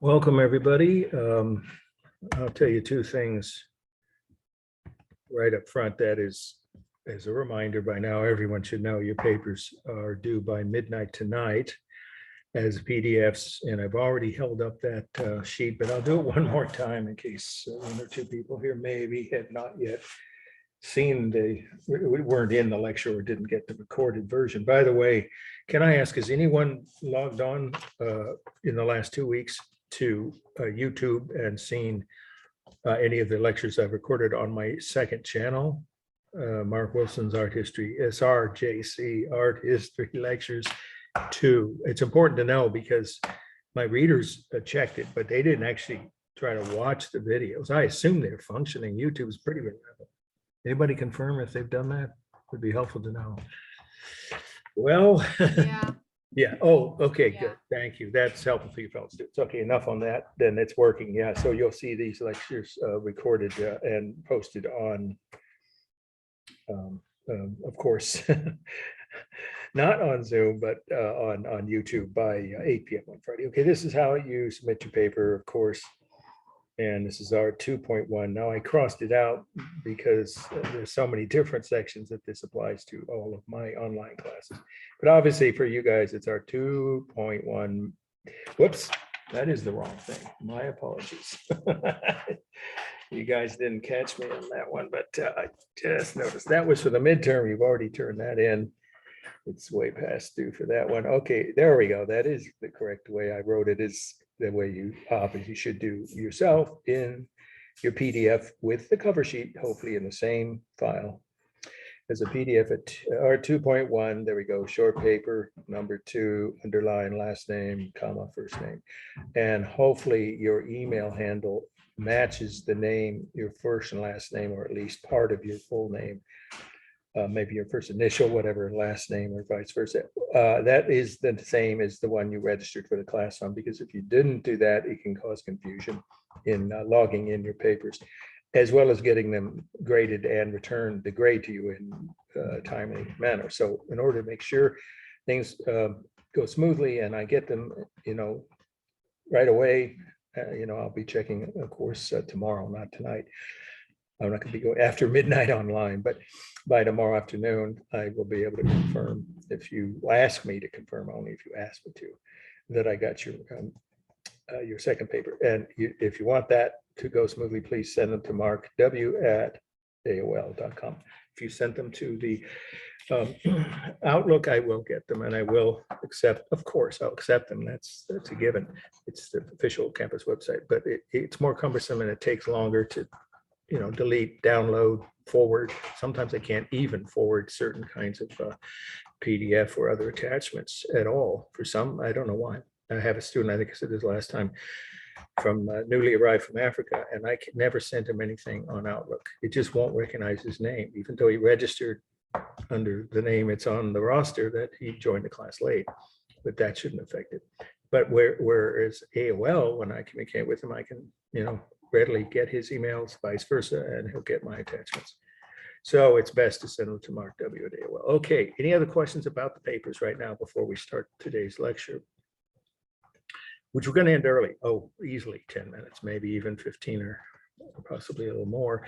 Welcome, everybody. I'll tell you two things right up front. That is, as a reminder, by now everyone should know your papers are due by midnight tonight as PDFs, and I've already held up that sheet, but I'll do it one more time in case one or two people here maybe had not yet seen we weren't in the lecture or didn't get the recorded version. By the way, can I ask, has anyone logged on in the last 2 weeks to YouTube and seen any of the lectures I've recorded on my second channel, Mark Wilson's Art History, SRJC Art History Lectures 2? It's important to know because my readers checked it, but they didn't actually try to watch the videos. I assume they're functioning. YouTube is pretty reliable. Anybody confirm if they've done that? Would be helpful to know. Well, Yeah. yeah. Oh, okay, Yeah. good. Thank you. That's helpful for you fellow students. Okay, enough on that. Then it's working. Yeah. So you'll see these lectures recorded and posted on, of course, not on Zoom, but on YouTube by 8 p.m. on Friday. Okay, this is how you submit your paper, of course. And this is our 2.1. Now I crossed it out because there's so many different sections that this applies to all of my online classes. But obviously for you guys, it's our 2.1. Whoops, that is the wrong thing. My apologies. You guys didn't catch me on that one, but I just noticed that was for the midterm. You've already turned that in. It's way past due for that one. Okay, there we go. That is the correct way I wrote it. Is the way you obviously should do yourself in your PDF with the cover sheet, hopefully in the same file as a PDF at or 2.1. There we go. Short paper number 2, underline last name, comma, first name. And hopefully your email handle matches the name, your first and last name, or at least part of your full name. Maybe your first initial, whatever, last name, or vice versa. That is the same as the one you registered for the class on, because if you didn't do that, it can cause confusion in logging in your papers, as well as getting them graded and return the grade to you in a timely manner. So in order to make sure things go smoothly and I get them, right away, I'll be checking, of course, tomorrow, not tonight. I'm not going to be going after midnight online, but by tomorrow afternoon, I will be able to confirm, if you ask me to confirm, only if you ask me to, that I got your second paper. And if you want that to go smoothly, please send them to markw@aol.com. If you sent them to the Outlook, I will get them and I will accept, of course, I'll accept them. That's a given. It's the official campus website, but it's more cumbersome and it takes longer to delete, download, forward. Sometimes I can't even forward certain kinds of PDF or other attachments at all. For some, I don't know why. I have a student, I think I said this last time, from newly arrived from Africa, and I can never send him anything on Outlook. It just won't recognize his name, even though he registered under the name it's on the roster that he joined the class late. But that shouldn't affect it. But whereas AOL, when I communicate with him, I can, readily get his emails, vice versa, and he'll get my attachments. So it's best to send them to Mark W at AOL. Okay, any other questions about the papers right now before we start today's lecture? Which we're going to end early. Oh, easily 10 minutes, maybe even 15 or possibly a little more.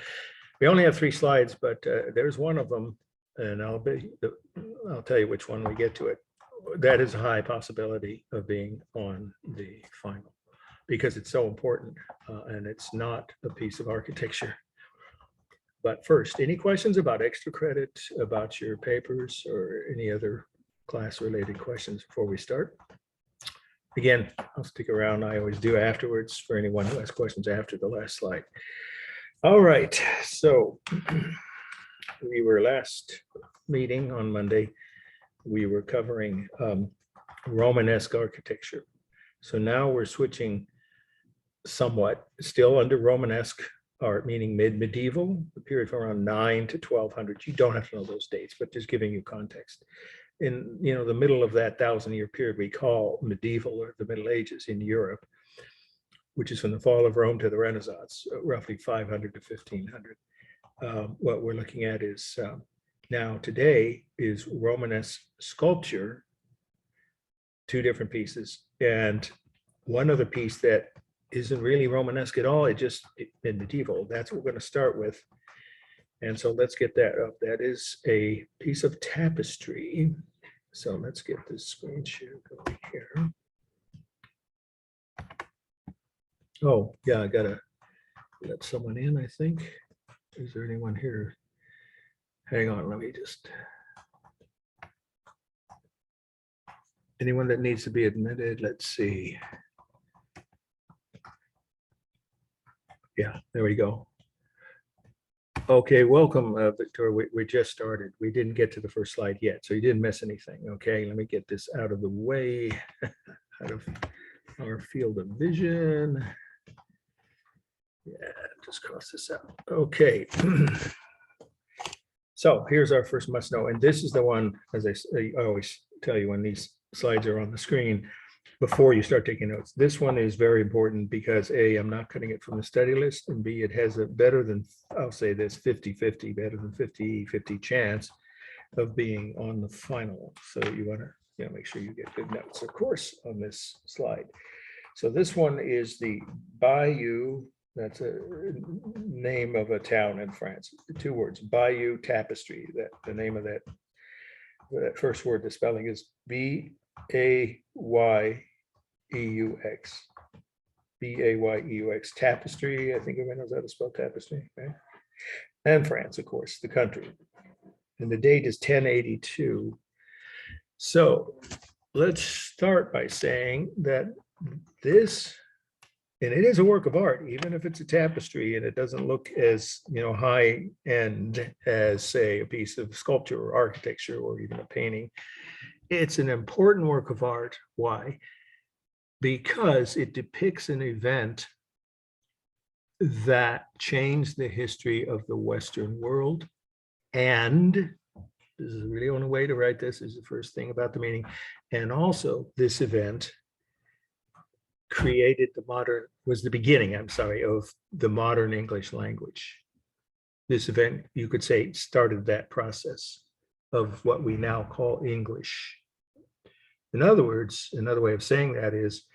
We only have 3 slides, but there's one of them, and I'll tell you which one we get to it. That is a high possibility of being on the final, because it's so important and it's not a piece of architecture. But first, any questions about extra credit, about your papers, or any other class related questions before we start? Again, I'll stick around. I always do afterwards for anyone who has questions after the last slide. All right, so we were last meeting on Monday, we were covering Romanesque architecture. So now we're switching somewhat, still under Romanesque art, meaning mid-medieval, the period from around 9 to 1200. You don't have to know those dates, but just giving you context. In the middle of that 1,000-year period we call medieval, or the Middle Ages in Europe, which is from the fall of Rome to the Renaissance, roughly 500 to 1500. What we're looking at is now today is Romanesque sculpture, 2 different pieces, and one other piece that isn't really Romanesque at all. It just in medieval. That's what we're going to start with. And so let's get that up. That is a piece of tapestry. So let's get this screen share going here. Oh, yeah, I gotta let someone in, I think. Is there anyone here? Hang on, let me just. Anyone that needs to be admitted, let's see. Yeah, there we go. Okay, welcome, Victoria. We just started. We didn't get to the first slide yet, so you didn't miss anything. Okay, let me get this out of the way, out of our field of vision. Yeah, just cross this out. Okay. So here's our first must know, and this is the one, as I always tell you when these slides are on the screen, before you start taking notes. This one is very important because A, I'm not cutting it from the study list, and B, it has a better than, I'll say this, 50-50, better than 50-50 chance of being on the final. So you want to make sure you get good notes, of course, on this slide. So this one is the Bayeux, that's a name of a town in France, 2 words, Bayeux Tapestry. That the name of that first word, the spelling is B-A-Y-E-U-X. B-A-Y-E-U-X, tapestry. I think everyone knows how to spell tapestry, right? And France, of course, the country. And the date is 1082. So let's start by saying that this, and it is a work of art, even if it's a tapestry and it doesn't look as high end as, say, a piece of sculpture or architecture or even a painting. It's an important work of art. Why? Because it depicts an event that changed the history of the Western world. And this is really the only way to write this, is the first thing about the meaning. And also this event created was the beginning, I'm sorry, of the modern English language. This event, you could say, started that process of what we now call English. In other words, another way of saying that is,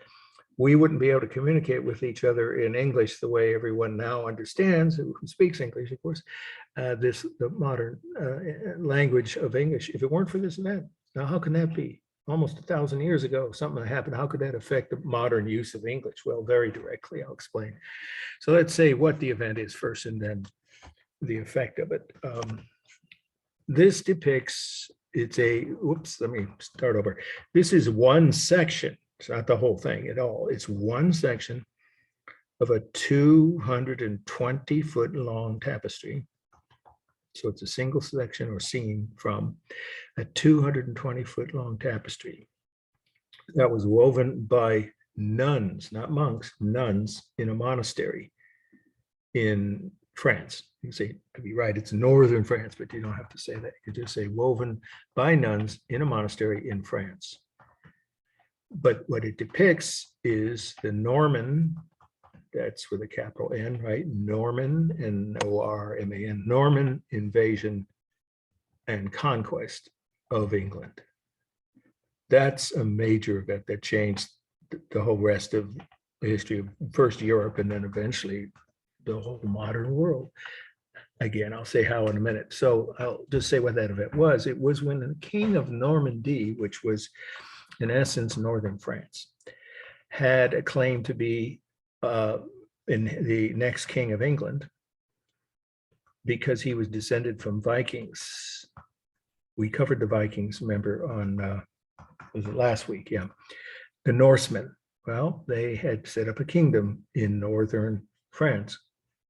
we wouldn't be able to communicate with each other in English the way everyone now understands, who speaks English, of course, the modern language of English, if it weren't for this event. Now, how can that be? Almost 1,000 years ago, something happened. How could that affect the modern use of English? Well, very directly, I'll explain. So let's say what the event is first and then the effect of it. This depicts, let me start over. This is one section. It's not the whole thing at all. It's one section of a 220-foot long tapestry. So it's a single section or scene from a 220-foot long tapestry that was woven by nuns, not monks, nuns in a monastery in France. You say, to be right, it's northern France, but you don't have to say that. You just say woven by nuns in a monastery in France. But what it depicts is the Norman, that's with a capital N, right? Norman, N-O-R-M-A-N, Norman invasion and conquest of England. That's a major event that changed the whole rest of the history of first Europe and then eventually the whole modern world. Again, I'll say how in a minute. So I'll just say what that event was. It was when the King of Normandy, which was in essence northern France, had a claim to be in the next king of England because he was descended from Vikings. We covered the Vikings, remember, on was it last week? Yeah, the Norsemen. Well, they had set up a kingdom in northern France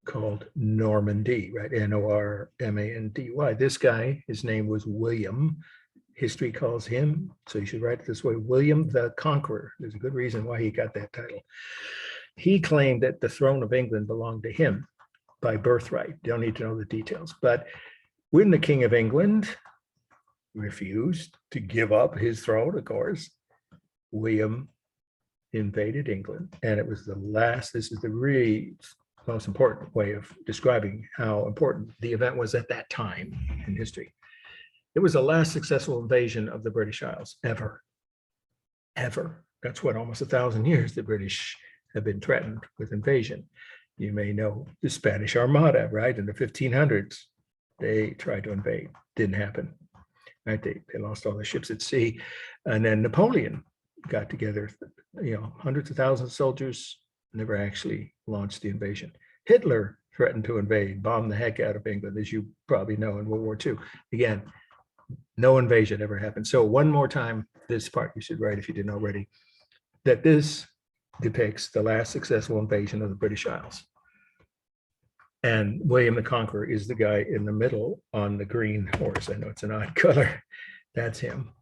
called Normandy, right? N-O-R-M-A-N-D-Y. This guy, his name was William. History calls him, so you should write it this way, William the Conqueror. There's a good reason why he got that title. He claimed that the throne of England belonged to him by birthright. Don't need to know the details. But when the King of England refused to give up his throne, of course, William invaded England. And it was the last, this is the really most important way of describing how important the event was at that time in history. It was the last successful invasion of the British Isles ever. That's what, almost 1,000 years the British have been threatened with invasion. You may know the Spanish Armada, right? In the 1500s, they tried to invade. Didn't happen, right? They lost all their ships at sea. And then Napoleon got together, hundreds of thousands of soldiers, never actually launched the invasion. Hitler threatened to invade, bombed the heck out of England, as you probably know, in World War II. Again, no invasion ever happened. So one more time, this part you should write if you didn't already, that this depicts the last successful invasion of the British Isles. And William the Conqueror is the guy in the middle on the green horse. I know it's an odd color. That's him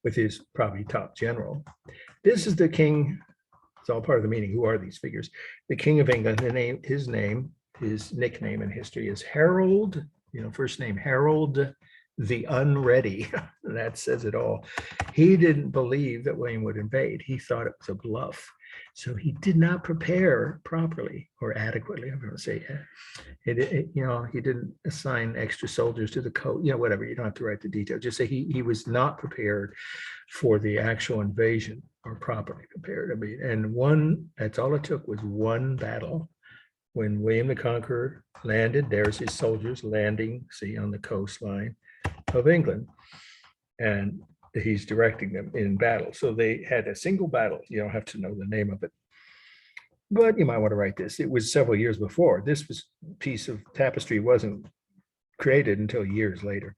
with his probably top general. This is the king. It's all part of the meaning. Who are these figures? The King of England, his nickname in history is Harold, first name Harold the Unready. That says it all. He didn't believe that William would invade. He thought it was a bluff. So he did not prepare properly or adequately. I'm going to say, he didn't assign extra soldiers to the coast, whatever. You don't have to write the detail. Just say he was not prepared for the actual invasion or properly prepared. That's all it took was one battle. When William the Conqueror landed, there's his soldiers landing, see, on the coastline of England. And he's directing them in battle. So they had a single battle. You don't have to know the name of it, but you might want to write this. It was several years before. This piece of tapestry wasn't created until years later.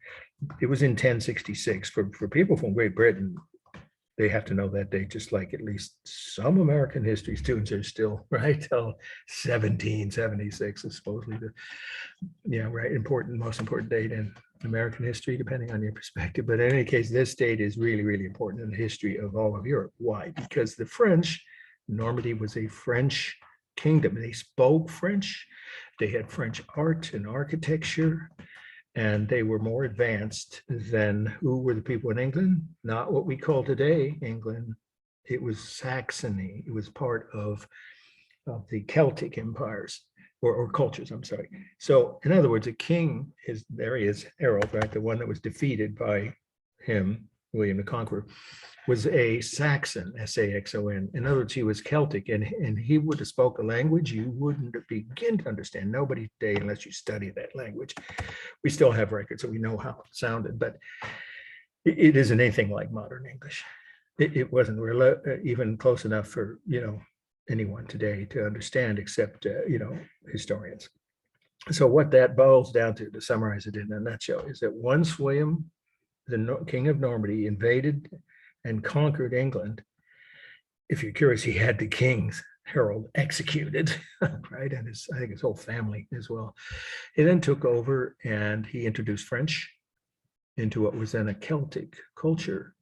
It was in 1066. For people from Great Britain, they have to know that date, just like at least some American history students are still, right, till 1776 is supposedly the, most important date in American history, depending on your perspective. But in any case, this date is really, really important in the history of all of Europe. Why? Because the French, Normandy was a French kingdom. They spoke French. They had French art and architecture, and they were more advanced than who were the people in England? Not what we call today England. It was Saxony. It was part of the Celtic empires. Or cultures, I'm sorry. So in other words, a king there he is, Harold, right? The one that was defeated by him, William the Conqueror, was a Saxon, Saxon. In other words, he was Celtic, and he would have spoke a language you wouldn't begin to understand. Nobody today, unless you study that language. We still have records, so we know how it sounded, but it isn't anything like modern English. It wasn't even close enough for, anyone today to understand, except historians. So what that boils down to summarize it in a nutshell, is that once William, the King of Normandy, invaded and conquered England, if you're curious, he had the king's Harold executed, right, and I think his whole family as well. He then took over and he introduced French into what was then a Celtic culture,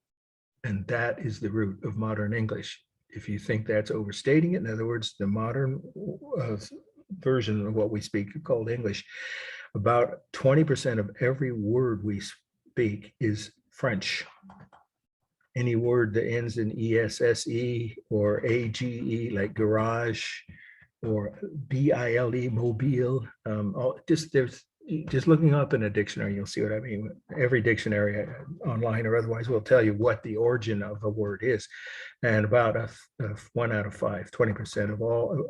and that is the root of modern English. If you think that's overstating it, in other words, the modern version of what we speak called English, about 20% of every word we speak is French. Any word that ends in ESSE or AGE, like garage, or BILE, mobile, just looking up in a dictionary, you'll see what I mean. Every dictionary online or otherwise will tell you what the origin of a word is. And about 1 out of 5, 20% of all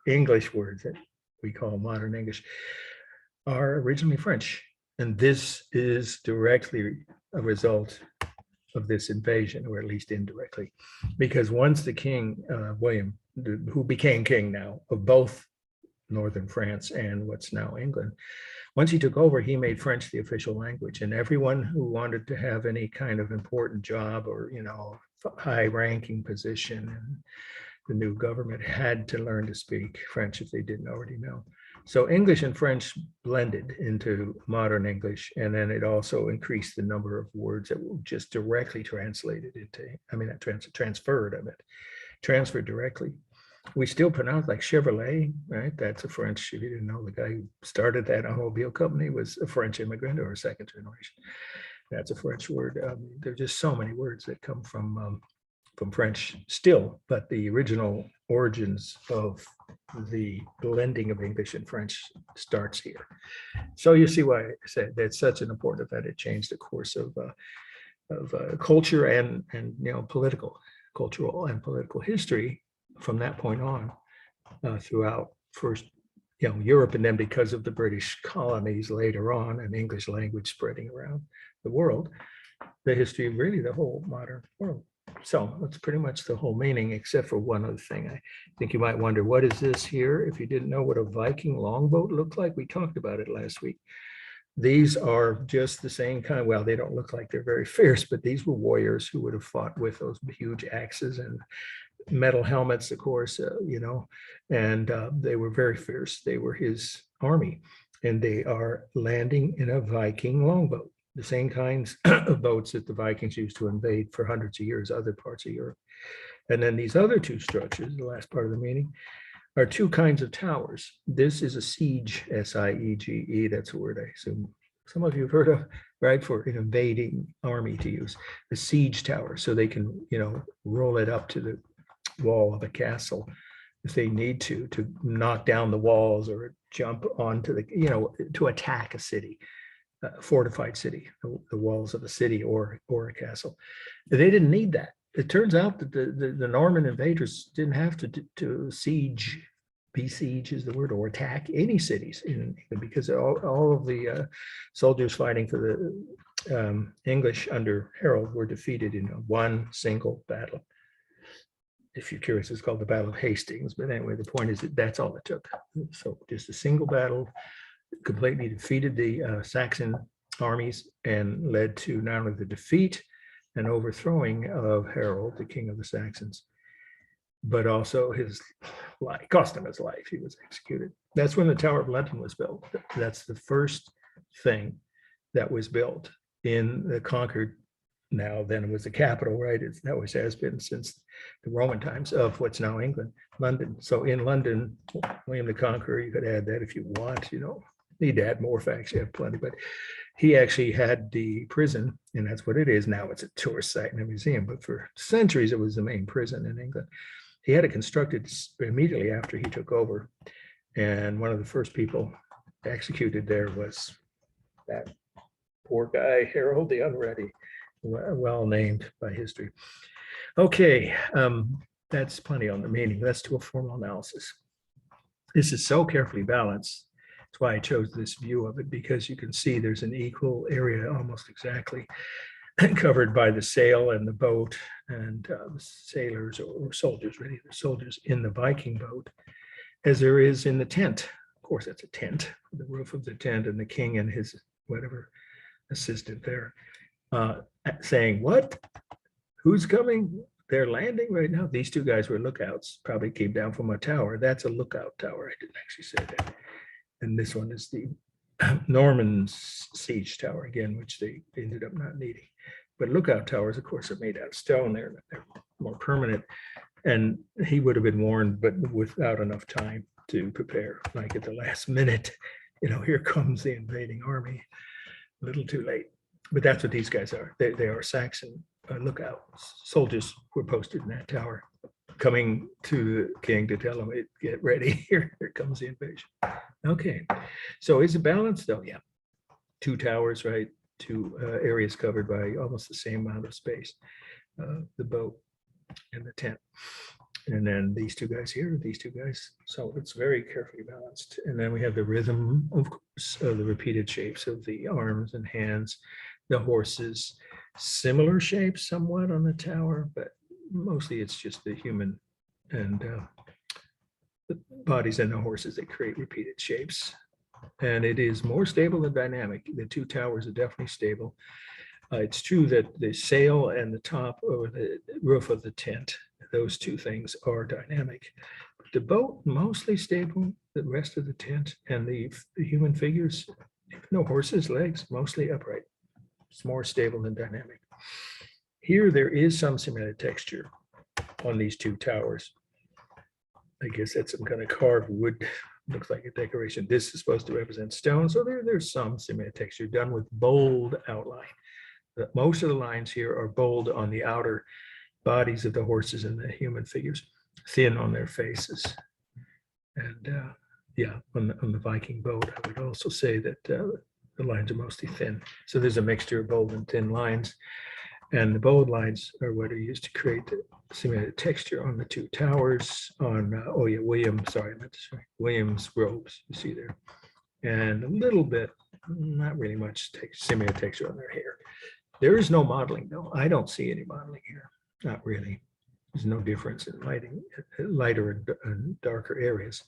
English words that we call modern English are originally French. And this is directly a result of this invasion, or at least indirectly, because once the king, William, who became king now of both northern France and what's now England, once he took over, he made French the official language, and everyone who wanted to have any kind of important job or high-ranking position in the new government had to learn to speak French if they didn't already know. So English and French blended into modern English, and then it also increased the number of words that were just directly translated into, transferred directly. We still pronounce like Chevrolet, right? That's a French, if you didn't know, the guy who started that automobile company was a French immigrant or a second generation. That's a French word. There are just so many words that come from French still, but the original origins of the blending of English and French starts here. So you see why I said that's such an important event. It changed the course of culture and political cultural and political history from that point on throughout first, Europe, and then because of the British colonies later on and English language spreading around the world, the history of really the whole modern world. So that's pretty much the whole meaning, except for one other thing. I think you might wonder, what is this here? If you didn't know what a Viking longboat looked like, we talked about it last week. These are just the same kind. Well, they don't look like they're very fierce, but these were warriors who would have fought with those huge axes and metal helmets, of course, and they were very fierce. They were his army, and they are landing in a Viking longboat, the same kinds of boats that the Vikings used to invade for hundreds of years, other parts of Europe. And then these other two structures, the last part of the meaning, are two kinds of towers. This is a siege, S-I-E-G-E, that's a word I assume some of you have heard of, right, for an invading army to use, a siege tower, so they can, roll it up to the wall of a castle if they need to knock down the walls or jump onto the, to attack a city, a fortified city, the walls of a city or a castle. They didn't need that. It turns out that the Norman invaders didn't have to siege, besiege is the word, or attack any cities in England, because all of the soldiers fighting for the English under Harold were defeated in one single battle. If you're curious, it's called the Battle of Hastings. But anyway, the point is that that's all it took. So just a single battle completely defeated the Saxon armies and led to not only the defeat and overthrowing of Harold, the king of the Saxons, but also his life, cost him his life. He was executed. That's when the Tower of London was built. That's the first thing that was built in the conquered, now then it was the capital, right? That always has been since the Roman times, of what's now England, London. So in London, William the Conqueror, you could add that if you want, need to add more facts, you have plenty, but he actually had the prison, and that's what it is. Now it's a tourist site and a museum, but for centuries, it was the main prison in England. He had it constructed immediately after he took over. And one of the first people executed there was that poor guy, Harold the Unready, well named by history. Okay, that's plenty on the meaning. Let's do a formal analysis. This is so carefully balanced. That's why I chose this view of it, because you can see there's an equal area almost exactly covered by the sail and the boat and sailors or soldiers, really the soldiers in the Viking boat, as there is in the tent. Of course, that's a tent, the roof of the tent, and the king and his whatever assistant there saying, what? Who's coming? They're landing right now. These two guys were lookouts, probably came down from a tower. That's a lookout tower. I didn't actually say that. And this one is the Norman siege tower again, which they ended up not needing. But lookout towers, of course, are made out of stone. They're more permanent. And he would have been warned, but without enough time to prepare. Like at the last minute, here comes the invading army. A little too late. But that's what these guys are. They are Saxon lookout soldiers were posted in that tower, coming to the king to tell him, get ready, here comes the invasion. Okay, so is it balanced? Oh yeah, two towers, right? Two areas covered by almost the same amount of space, the boat and the tent. And then these two guys here, these two guys. So it's very carefully balanced. And then we have the rhythm, of course, of the repeated shapes of the arms and hands, the horses, similar shapes somewhat on the tower, but mostly it's just the human and the bodies and the horses that create repeated shapes. And it is more stable and dynamic. The two towers are definitely stable. It's true that the sail and the top or the roof of the tent, those two things are dynamic. But the boat, mostly stable. The rest of the tent and the human figures, no horses, legs, mostly upright. It's more stable and dynamic. Here, there is some similar texture on these two towers. I guess that's some kind of carved wood. Looks like a decoration. This is supposed to represent stone. So there's some similar texture done with bold outline. But most of the lines here are bold on the outer bodies of the horses and the human figures, thin on their faces. And yeah, on the Viking boat, I would also say that the lines are mostly thin. So there's a mixture of bold and thin lines. And the bold lines are what are used to create the simulated texture on the two towers on, oh yeah, Williams robes, you see there. And a little bit, not really much simulated texture on their hair. There is no modeling though. I don't see any modeling here, not really. There's no difference in lighting, lighter and darker areas.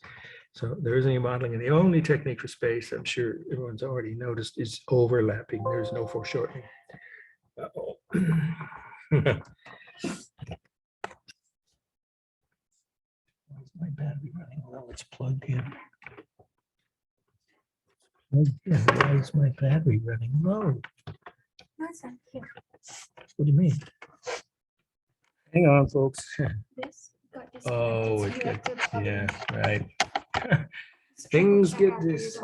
So there isn't any modeling. And the only technique for space, I'm sure everyone's already noticed, is overlapping. There's no foreshortening. Uh-oh. Why is my battery running low? It's plugged in. Why is my battery running low? What do you mean? Hang on, folks. Oh, it got, yeah, right. Things get this.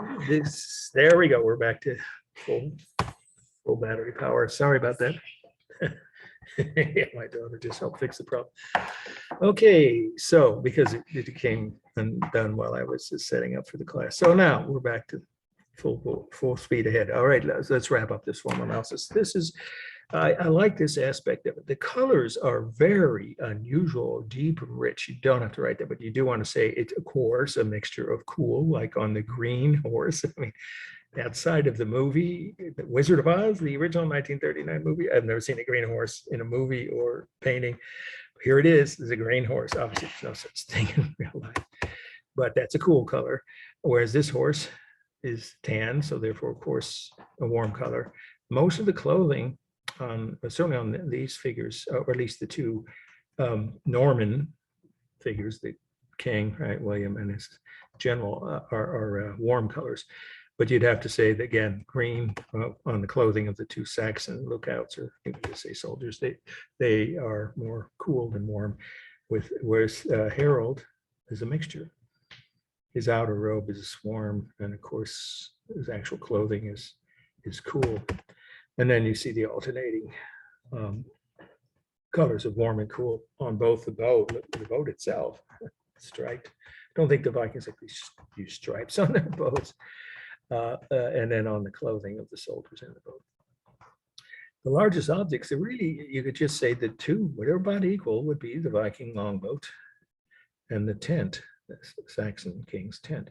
There we go. We're back to full battery power. Sorry about that. Yeah, my daughter just helped fix the problem. Okay, so because it came undone while I was setting up for the class. So now we're back to full speed ahead. All right, let's wrap up this formal analysis. This is, I like this aspect of it. The colors are very unusual, deep and rich. You don't have to write that, but you do want to say it's, of course, a mixture of cool, like on the green horse. I mean, outside of the movie, The Wizard of Oz, the original 1939 movie, I've never seen a green horse in a movie or painting. Here it is, there's a green horse. Obviously, there's no such thing in real life, but that's a cool color. Whereas this horse is tan, so therefore, of course, a warm color. Most of the clothing, certainly on these figures, or at least the two Norman figures, the king, right, William, and his general are warm colors. But you'd have to say that, again, green on the clothing of the two Saxon lookouts, or you can just say soldiers, they are more cool than warm. Whereas Harold is a mixture. His outer robe is warm, and of course, his actual clothing is cool. And then you see the alternating colors of warm and cool on both the boat itself, striped. I don't think the Vikings actually use stripes on their boats. And then on the clothing of the soldiers in the boat. The largest objects, really, you could just say the two, whatever about equal, would be the Viking longboat and the tent, the Saxon king's tent.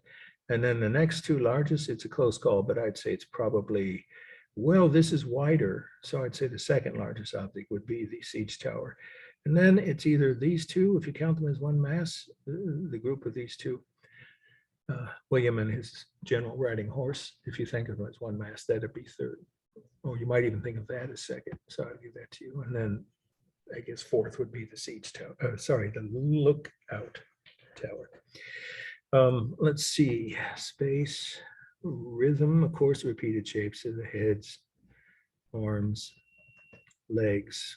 And then the next two largest, it's a close call, but I'd say it's probably, well, this is wider. So I'd say the second largest object would be the siege tower. And then it's either these two, if you count them as one mass, the group of these two, William and his general riding horse, if you think of them as one mass, that'd be third. Or you might even think of that as second. So I'll give that to you. And then I guess fourth would be the siege tower. The lookout tower. Let's see, space, rhythm, of course, repeated shapes of the heads, arms, legs,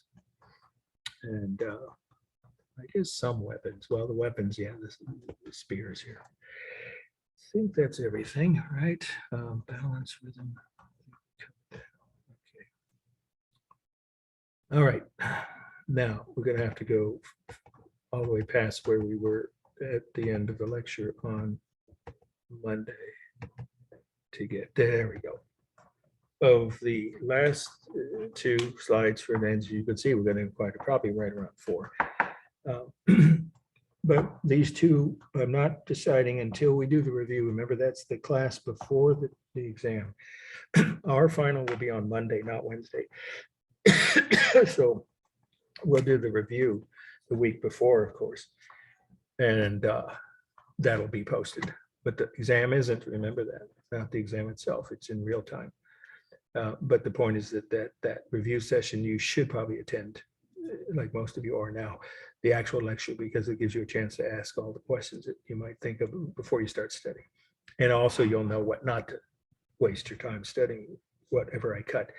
and I guess some weapons. Well, the weapons, yeah, the spears here. I think that's everything, right? Balance, rhythm. Okay. All right. Now we're going to have to go all the way past where we were at the end of the lecture on Monday to get, there we go. Of the last two slides for events, you can see we're going to quite probably right around 4. But these two, I'm not deciding until we do the review. Remember, that's the class before the exam. Our final will be on Monday, not Wednesday. So we'll do the review the week before, of course, and that'll be posted. But the exam isn't, remember that. It's not the exam itself, it's in real time. But the point is that review session you should probably attend, like most of you are now, the actual lecture, because it gives you a chance to ask all the questions that you might think of before you start studying. And also you'll know what not to waste your time studying, whatever I cut.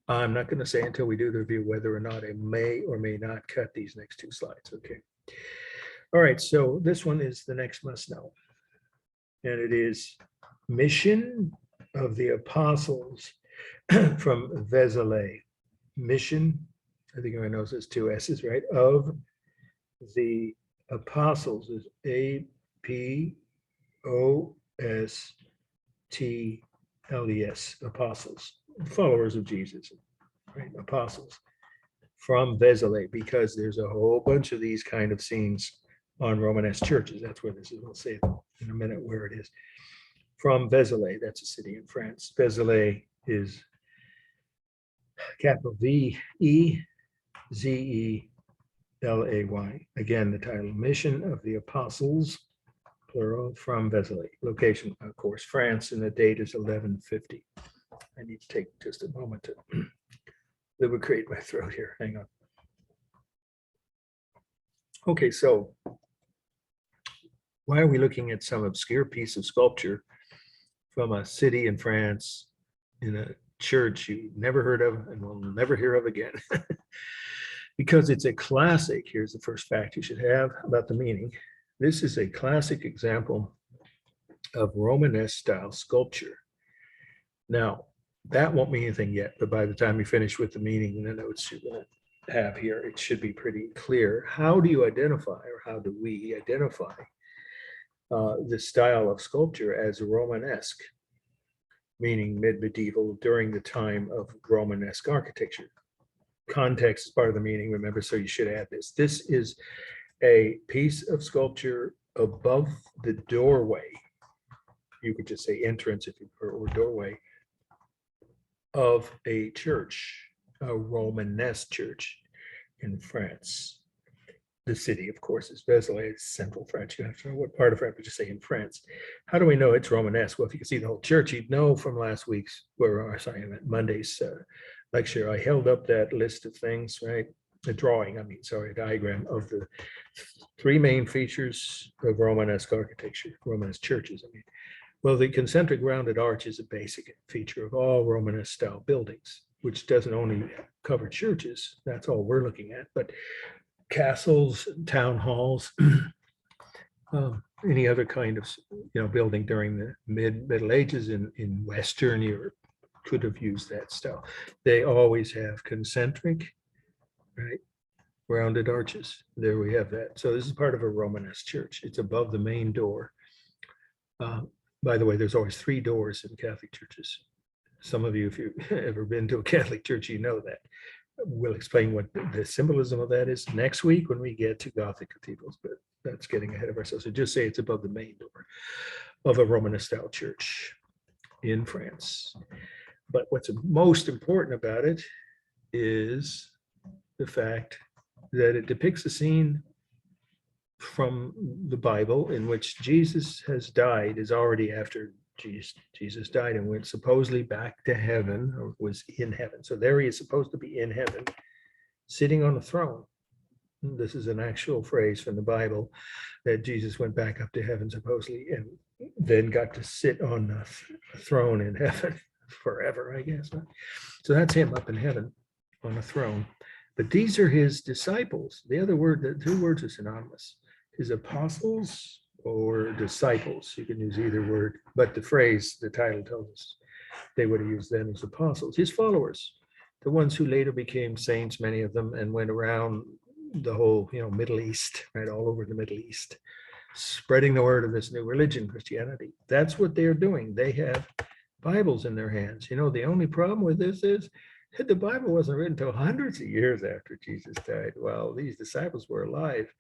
I'm not going to say until we do the review whether or not I may or may not cut these next 2 slides, okay? All right, so this one is the next must know. And it is mission of the apostles from Vézelay. Mission, I think everyone knows there's 2 S's, right? Of the apostles is APOSTLES, apostles, followers of Jesus, right? Apostles. from Vézelay, because there's a whole bunch of these kind of scenes on Romanesque churches. That's where this is. We'll say in a minute where it is. From Vézelay, that's a city in France. Vézelay is capital V-E-Z-E-L-A-Y. Again, the title, Mission of the Apostles, plural, from Vézelay. Location, of course, France, and the date is 1150. I need to take just a moment to lubricate my throat here. Hang on. Okay, so why are we looking at some obscure piece of sculpture from a city in France in a church you never heard of and will never hear of again? Because it's a classic. Here's the first fact you should have about the meaning. This is a classic example of Romanesque style sculpture. Now, that won't mean anything yet, but by the time you finish with the meaning and the notes you're going to have here, it should be pretty clear. How do you identify, or how do we identify the style of sculpture as Romanesque, meaning mid-medieval, during the time of Romanesque architecture? Context is part of the meaning, remember, so you should add this. This is a piece of sculpture above the doorway. You could just say entrance if you prefer, or doorway, of a church, a Romanesque church in France. The city, of course, is Vézelay. It's central France. You have to know what part of France, but just say in France. How do we know it's Romanesque? Well, if you can see the whole church, you'd know from last week's, Monday's lecture. I held up that list of things, right? A drawing, a diagram of the three main features of Romanesque architecture, Romanesque churches, Well, the concentric rounded arch is a basic feature of all Romanesque style buildings, which doesn't only cover churches, that's all we're looking at, but castles, town halls, any other kind of building during the Middle Ages in Western Europe could have used that style. They always have concentric, right, rounded arches. There we have that. So this is part of a Romanesque church. It's above the main door. By the way, there's always three doors in Catholic churches. Some of you, if you've ever been to a Catholic church, you know that. We'll explain what the symbolism of that is next week when we get to Gothic cathedrals, but that's getting ahead of ourselves. So just say it's above the main door of a Romanesque style church in France. But what's most important about it is the fact that it depicts a scene from the Bible in which Jesus has died, is already after Jesus died and went supposedly back to heaven, or was in heaven. So there he is supposed to be in heaven, sitting on a throne. This is an actual phrase from the Bible, that Jesus went back up to heaven supposedly and then got to sit on a throne in heaven forever, I guess. So that's him up in heaven on a throne. But these are his disciples. The two words are synonymous. His apostles or disciples, you can use either word, but the phrase, the title tells us they would have used them as apostles. His followers, the ones who later became saints, many of them, and went around the whole, Middle East, right, all over the Middle East, spreading the word of this new religion, Christianity. That's what they're doing. They have Bibles in their hands. The only problem with this is the Bible wasn't written until hundreds of years after Jesus died. Well, these disciples were alive.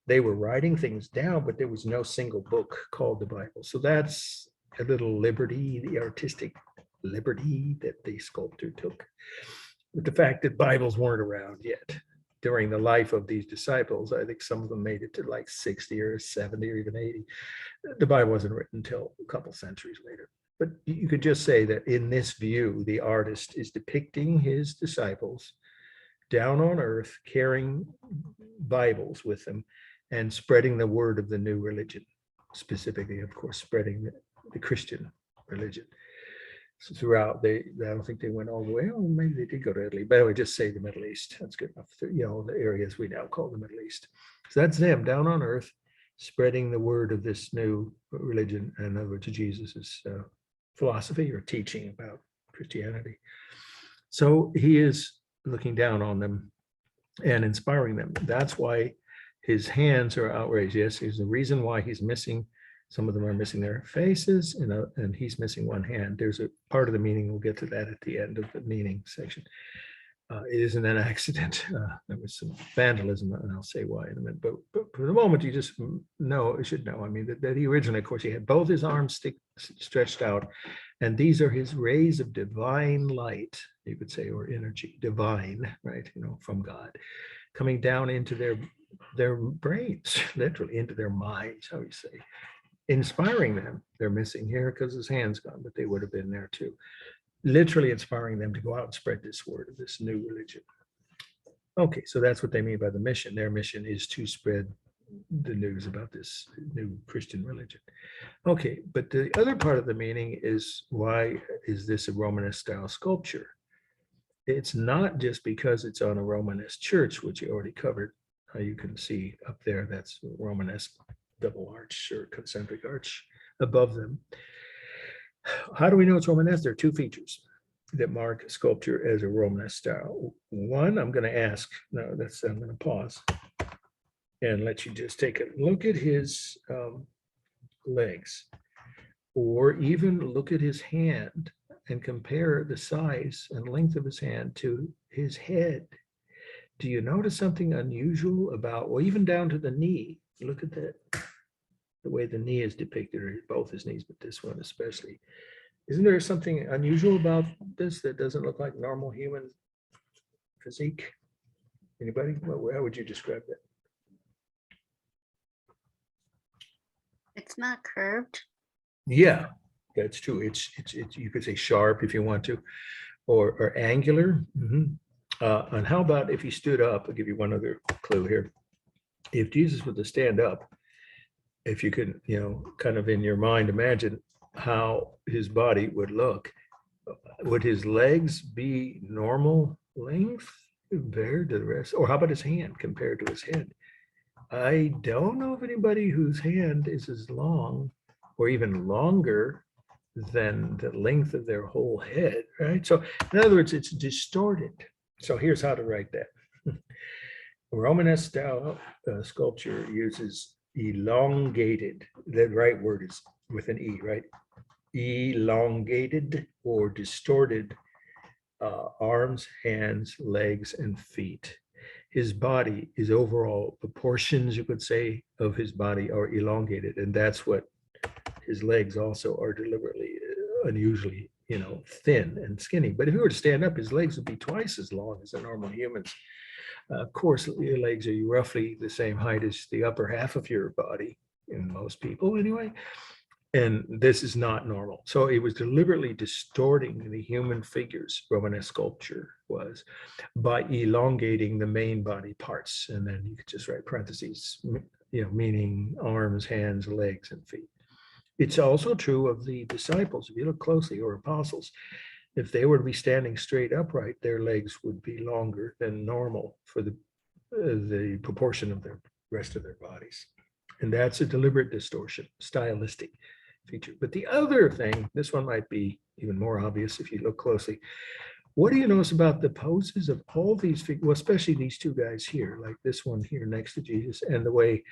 They were writing things down, but there was no single book called the Bible. So that's a little liberty, the artistic liberty that the sculptor took. With the fact that Bibles weren't around yet during the life of these disciples. I think some of them made it to like 60 or 70 or even 80. The Bible wasn't written until a couple centuries later. But you could just say that in this view, the artist is depicting his disciples down on earth, carrying Bibles with them and spreading the word of the new religion, specifically, of course, spreading the Christian religion. So throughout, I don't think they went all the way. Oh, maybe they did go to Italy, but I would just say the Middle East. That's good enough. The areas we now call the Middle East. So that's them down on earth, spreading the word of this new religion, in other words, Jesus's philosophy or teaching about Christianity. So he is looking down on them and inspiring them. That's why his hands are outraised. Yes, there's a reason why he's missing. Some of them are missing their faces, and he's missing one hand. There's a part of the meaning. We'll get to that at the end of the meaning section. It isn't an accident. There was some vandalism, and I'll say why in a minute. But for the moment, you just know, you should know. I mean, that he originally, of course, he had both his arms stretched out, and these are his rays of divine light, you could say, or energy, divine, right? You know, from God, coming down into their brains, literally into their minds, how you say, inspiring them. They're missing here because his hand's gone, but they would have been there too. Literally inspiring them to go out and spread this word of this new religion. Okay, so that's what they mean by the mission. Their mission is to spread the news about this new Christian religion. Okay, but the other part of the meaning is, why is this a Romanesque style sculpture? It's not just because it's on a Romanesque church, which you already covered. You can see up there, that's Romanesque double arch or concentric arch above them. How do we know it's Romanesque? There are two features that mark sculpture as a Romanesque style. One, I'm going to ask, no, that's, I'm going to pause and let you just take a look at his legs, or even look at his hand and compare the size and length of his hand to his head. Do you notice something unusual about, well, even down to the knee? Look at that, the way the knee is depicted, or both his knees, but this one especially. Isn't there something unusual about this that doesn't look like normal human physique? Anybody? How would you describe that? It's not curved. Yeah, that's true. It's you could say sharp if you want to, or angular. And how about if he stood up? I'll give you one other clue here. If Jesus were to stand up, if you could, you know, kind of in your mind imagine how his body would look, would his legs be normal length compared to the rest? Or how about his hand compared to his head? I don't know of anybody whose hand is as long or even longer than the length of their whole head, right? So in other words, it's distorted. So here's how to write that. Romanesque style sculpture uses elongated, the right word is with an E, right? Elongated or distorted arms, hands, legs, and feet. His body, his overall proportions, you could say, of his body are elongated, and that's what his legs also are, deliberately unusually, you know, thin and skinny. But if he were to stand up, his legs would be twice as long as a normal human's. Of course, your legs are roughly the same height as the upper half of your body, in most people anyway. And this is not normal. So it was deliberately distorting the human figures, Romanesque sculpture was, by elongating the main body parts. And then you could just write parentheses, you know, meaning arms, hands, legs, and feet. It's also true of the disciples. If you look closely, or apostles, if they were to be standing straight upright, their legs would be longer than normal for the proportion of the rest of their bodies. And that's a deliberate distortion, stylistic feature. But the other thing, this one might be even more obvious if you look closely. What do you notice about the poses of all these figures, well, especially these two guys here, like this one here next to Jesus, and the way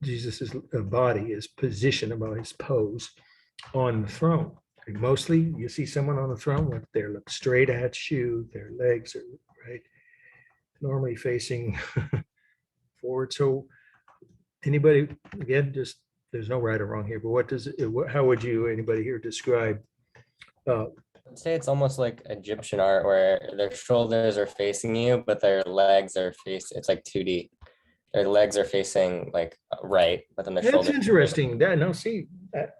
Jesus's body is positioned about his pose on the throne? Like mostly you see someone on the throne with their look straight at you, their legs are right, normally facing forward. So anybody, again, just there's no right or wrong here, but what does it, how would you, anybody here, describe? I'd say it's almost like Egyptian art where their shoulders are facing you, but their legs are facing, it's like 2D. Their legs are facing like right, but then their That's shoulders. interesting. That, now see,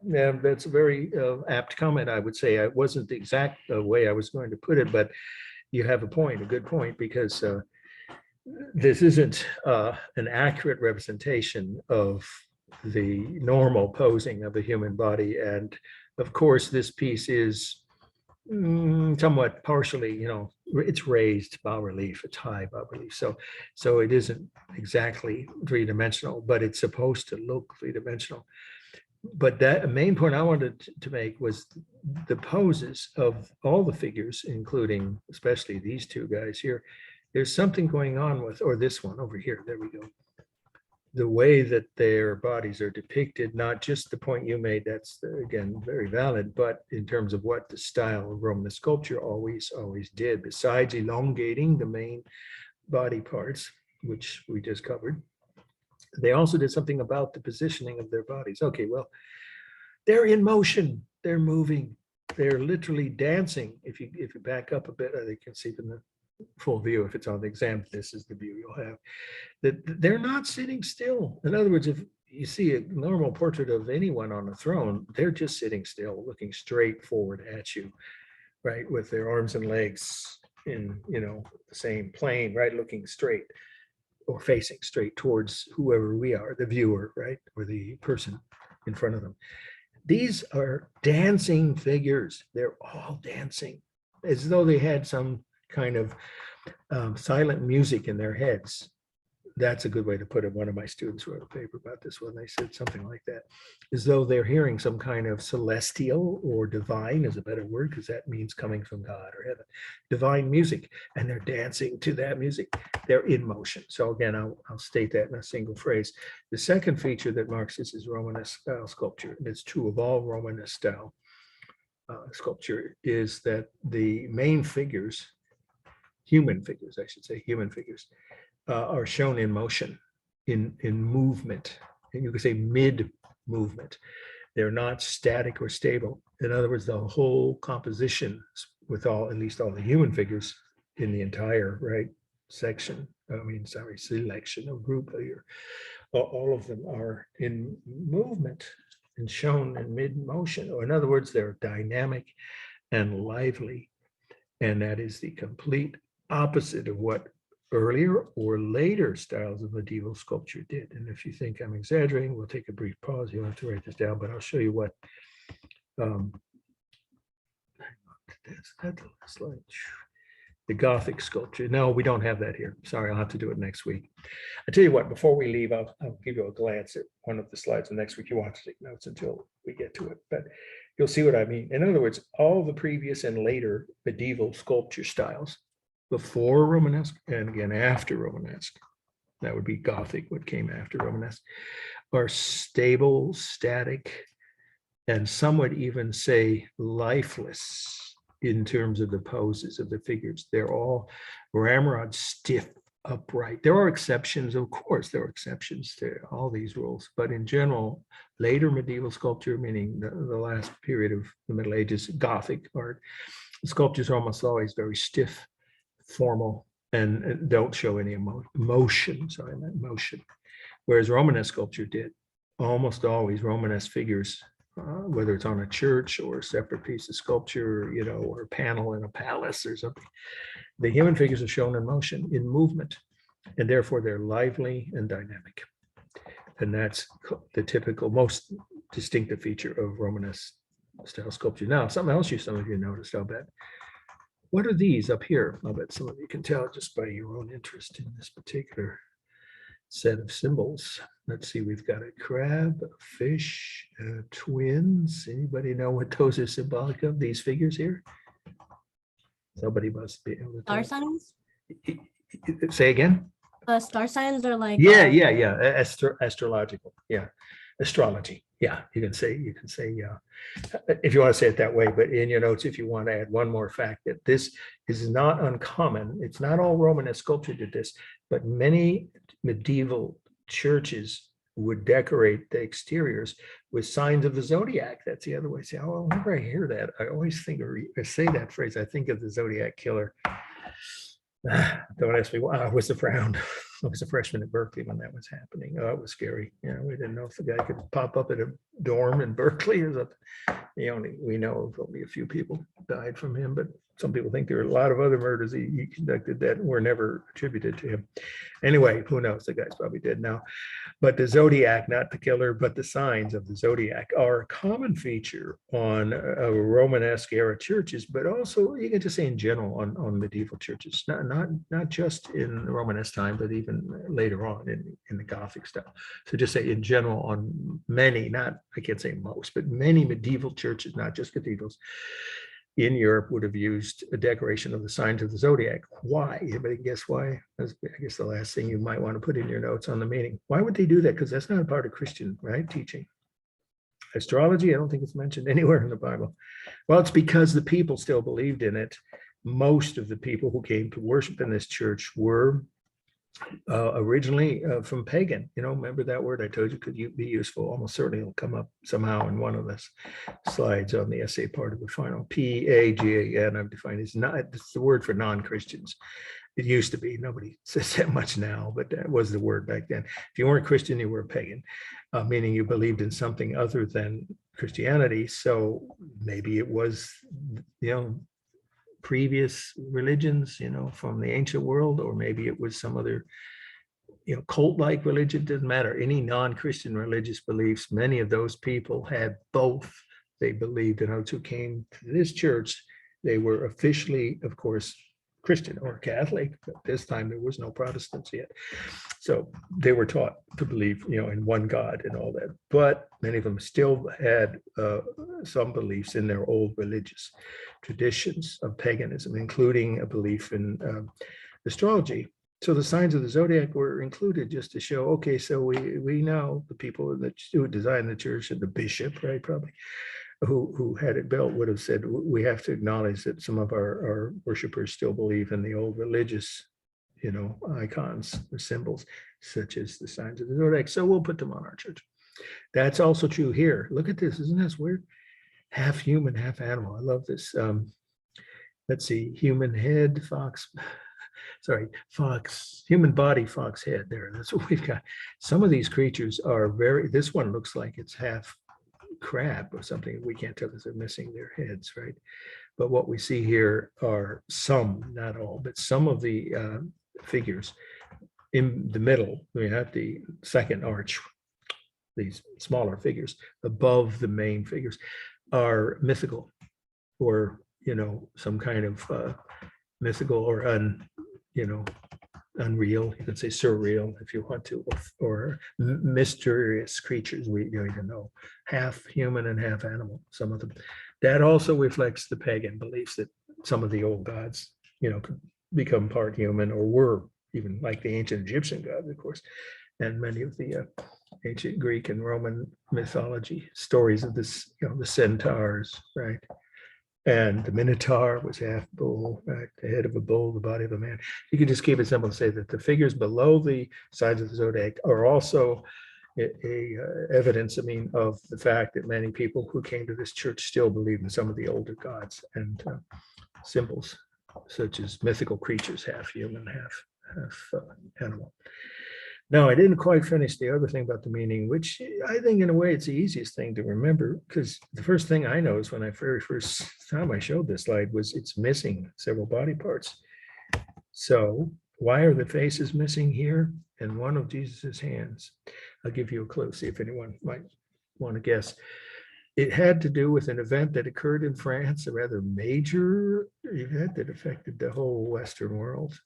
that's a very apt comment, I would say. It wasn't the exact way I was going to put it, but you have a point, a good point, because this isn't an accurate representation of the normal posing of a human body. And of course, this piece is somewhat partially, you know, it's raised bas relief, it's high bas relief. So it isn't exactly three-dimensional, but it's supposed to look three-dimensional. But that main point I wanted to make was the poses of all the figures, including especially these two guys here. There's something going on with, or this one over here, there we go. the way that their bodies are depicted, not just the point you made, that's again very valid, but in terms of what the style of Roman sculpture always did, besides elongating the main body parts, which we just covered, they also did something about the positioning of their bodies. Okay, well, they're in motion, they're moving, they're literally dancing. If you back up a bit, they can see from the full view, if it's on the exam, this is the view you'll have, that they're not sitting still. In other words, if you see a normal portrait of anyone on a throne, they're just sitting still, looking straight forward at you, right, with their arms and legs in, the same plane, right, looking straight or facing straight towards whoever we are, the viewer, right, or the person in front of them. These are dancing figures. They're all dancing as though they had some kind of silent music in their heads. That's a good way to put it. One of my students wrote a paper about this one. They said something like that, as though they're hearing some kind of celestial or divine is a better word, because that means coming from God or heaven, divine music, and they're dancing to that music. They're in motion. So again, I'll state that in a single phrase. The second feature that marks this is Romanesque style sculpture, and it's true of all Romanesque style sculpture, is that the main figures, human figures, I should say, human figures, are shown in motion, in movement, and you could say mid movement. They're not static or stable. In other words, the whole composition with at least all the human figures in the entire selection of group here, all of them are in movement and shown in mid motion, or in other words, they're dynamic and lively, and that is the complete opposite of what earlier or later styles of medieval sculpture did. And if you think I'm exaggerating, we'll take a brief pause. You don't have to write this down, but I'll show you what that's the last slide. The Gothic sculpture. No, we don't have that here. Sorry, I'll have to do it next week. I tell you what, before we leave, I'll give you a glance at one of the slides, and next week you won't have to take notes until we get to it, but you'll see what I mean. In other words, all the previous and later medieval sculpture styles, before Romanesque and again after Romanesque, that would be Gothic, what came after Romanesque, are stable, static, and some would even say lifeless in terms of the poses of the figures. They're all ramrod stiff, upright. There are exceptions, of course, there are exceptions to all these rules, but in general, later medieval sculpture, meaning the last period of the Middle Ages, Gothic art, sculptures are almost always very stiff, formal, and don't show any motion. Sorry, I meant motion. Whereas Romanesque sculpture did. Almost always Romanesque figures, whether it's on a church or a separate piece of sculpture, or a panel in a palace or something, the human figures are shown in motion, in movement, and therefore they're lively and dynamic. And that's the typical, most distinctive feature of Romanesque style sculpture. Now, something else some of you noticed, I'll bet. What are these up here? I'll bet some of you can tell just by your own interest in this particular set of symbols. Let's see, we've got a crab, a fish, twins. Anybody know what those are symbolic of, these figures here? Somebody must be able to Star tell. signs? Say again? Star signs are like Yeah. Astrological. Yeah. Astrology. Yeah, you can say, yeah, if you want to say it that way, but in your notes, if you want to add one more fact, that this is not uncommon. It's not all Romanesque sculpture did this, but many medieval churches would decorate the exteriors with signs of the zodiac. That's the other way. Say, oh, whenever I hear that, I always think or say that phrase, I think of the Zodiac killer. Don't ask me why. I was around. I was a freshman at Berkeley when that was happening. Oh, it was scary. We didn't know if the guy could pop up at a dorm in Berkeley or something. We know of only a few people died from him, but some people think there are a lot of other murders he conducted that were never attributed to him. Anyway, who knows? The guy's probably dead now. But the zodiac, not the killer, but the signs of the zodiac are a common feature on Romanesque era churches, but also you can just say in general on medieval churches, not just in the Romanesque time, but even later on in the Gothic style. So just say in general on many, I can't say most, but many medieval churches, not just cathedrals, in Europe would have used a decoration of the signs of the zodiac. Why? Anybody guess why? That's, I guess, the last thing you might want to put in your notes on the meaning. Why would they do that? Because that's not a part of Christian, right, teaching. Astrology, I don't think it's mentioned anywhere in the Bible. Well, it's because the people still believed in it. Most of the people who came to worship in this church were originally from pagan. Remember that word I told you could be useful. Almost certainly it'll come up somehow in one of the slides on the essay part of the final. Pagan, I've defined, it's the word for non-Christians. It used to be. Nobody says that much now, but that was the word back then. If you weren't Christian, you were a pagan, meaning you believed in something other than Christianity. So maybe it was, previous religions, from the ancient world, or maybe it was some other, cult-like religion. Doesn't matter. Any non-Christian religious beliefs, many of those people had both. They believed, in those who came to this church, they were officially, of course, Christian or Catholic. But this time there was no Protestants yet. So they were taught to believe, in one God and all that. But many of them still had some beliefs in their old religious traditions of paganism, including a belief in astrology. So the signs of the zodiac were included just to show, okay, so we know the people who designed the church, and the bishop, right, probably, who had it built, would have said, we have to acknowledge that some of our worshipers still believe in the old religious, icons or symbols, such as the signs of the zodiac. So we'll put them on our church. That's also true here. Look at this. Isn't this weird? Half human, half animal. I love this. Let's see. Human head, fox. Fox. Human body, fox head. There. That's what we've got. Some of these creatures are this one looks like it's half crab or something. We can't tell because they're missing their heads, right? But what we see here are some, not all, but some of the figures in the middle. We have the second arch, these smaller figures above the main figures are mythical, or some kind of mythical or unreal. You can say surreal if you want to, or mysterious creatures we don't even know, half human and half animal, some of them. That also reflects the pagan beliefs that some of the old gods, could become part human, or were even like the ancient Egyptian gods, of course, and many of the ancient Greek and Roman mythology stories of this, the centaurs, right? And the Minotaur was half bull, right? The head of a bull, the body of a man. You could just keep it simple and say that the figures below the signs of the zodiac are also evidence, of the fact that many people who came to this church still believe in some of the older gods and symbols, such as mythical creatures, half human, half animal. Now, I didn't quite finish the other thing about the meaning, which I think in a way it's the easiest thing to remember, because the first thing I noticed when I very first time I showed this slide was it's missing several body parts. So why are the faces missing here and one of Jesus's hands? I'll give you a clue, see if anyone might want to guess. It had to do with an event that occurred in France, a rather major event that affected the whole Western world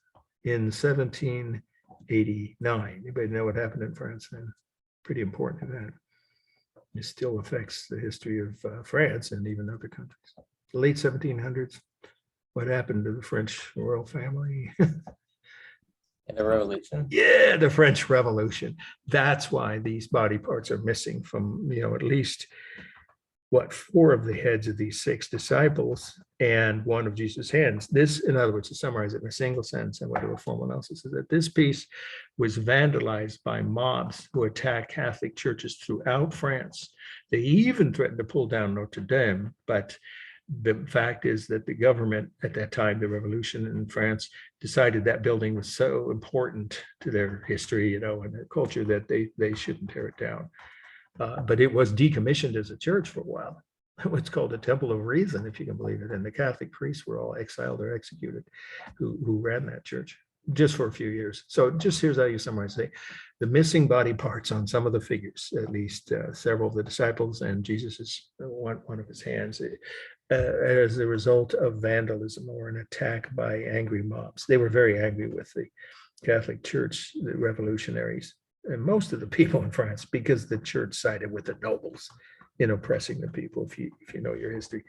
in 1789. Anybody know what happened in France then? Pretty important event. It still affects the history of France and even other countries. The late 1700s, what happened to the French royal family? The revolution. Yeah, the French Revolution. That's why these body parts are missing from, at least 4 of the heads of these 6 disciples and one of Jesus' hands. This, in other words, to summarize it in a single sentence, and what a formal analysis is that this piece was vandalized by mobs who attacked Catholic churches throughout France. They even threatened to pull down Notre Dame, but the fact is that the government at that time, the revolution in France, decided that building was so important to their history, and their culture, that they shouldn't tear it down. But it was decommissioned as a church for a while. What's called the Temple of Reason, if you can believe it. And the Catholic priests were all exiled or executed who ran that church just for a few years. So just here's how you summarize it. The missing body parts on some of the figures, at least several of the disciples and Jesus's one of his hands, as a result of vandalism or an attack by angry mobs. They were very angry with the Catholic Church, the revolutionaries, and most of the people in France, because the church sided with the nobles in oppressing the people. If you know your history, it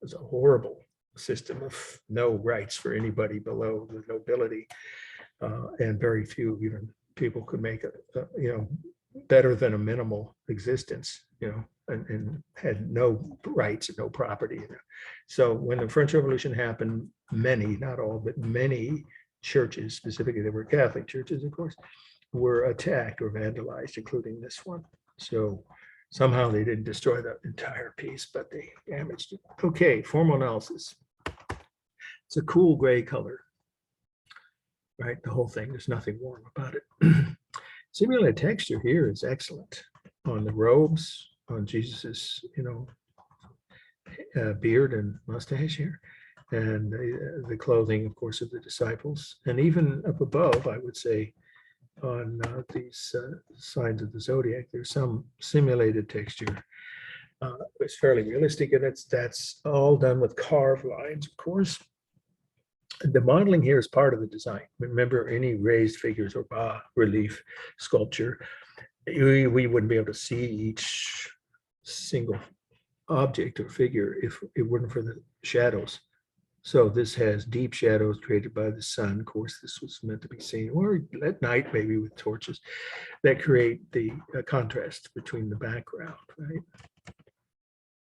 was a horrible system of no rights for anybody below the nobility. And very few even people could make better than a minimal existence, and had no rights and no property. So when the French Revolution happened, many, not all, but many churches, specifically they were Catholic churches, of course, were attacked or vandalized, including this one. So somehow they didn't destroy the entire piece, but they damaged it. Okay, formal analysis. It's a cool gray color, right? The whole thing, there's nothing warm about it. Simulated texture here is excellent on the robes, on Jesus's, beard and mustache here, and the clothing, of course, of the disciples, and even up above, I would say, on these signs of the zodiac, there's some simulated texture. It's fairly realistic, and that's all done with carved lines, of course. The modeling here is part of the design. Remember, any raised figures or bas relief sculpture, we wouldn't be able to see each single object or figure if it weren't for the shadows. So this has deep shadows created by the sun. Of course, this was meant to be seen, or at night, maybe with torches, that create the contrast between the background, right?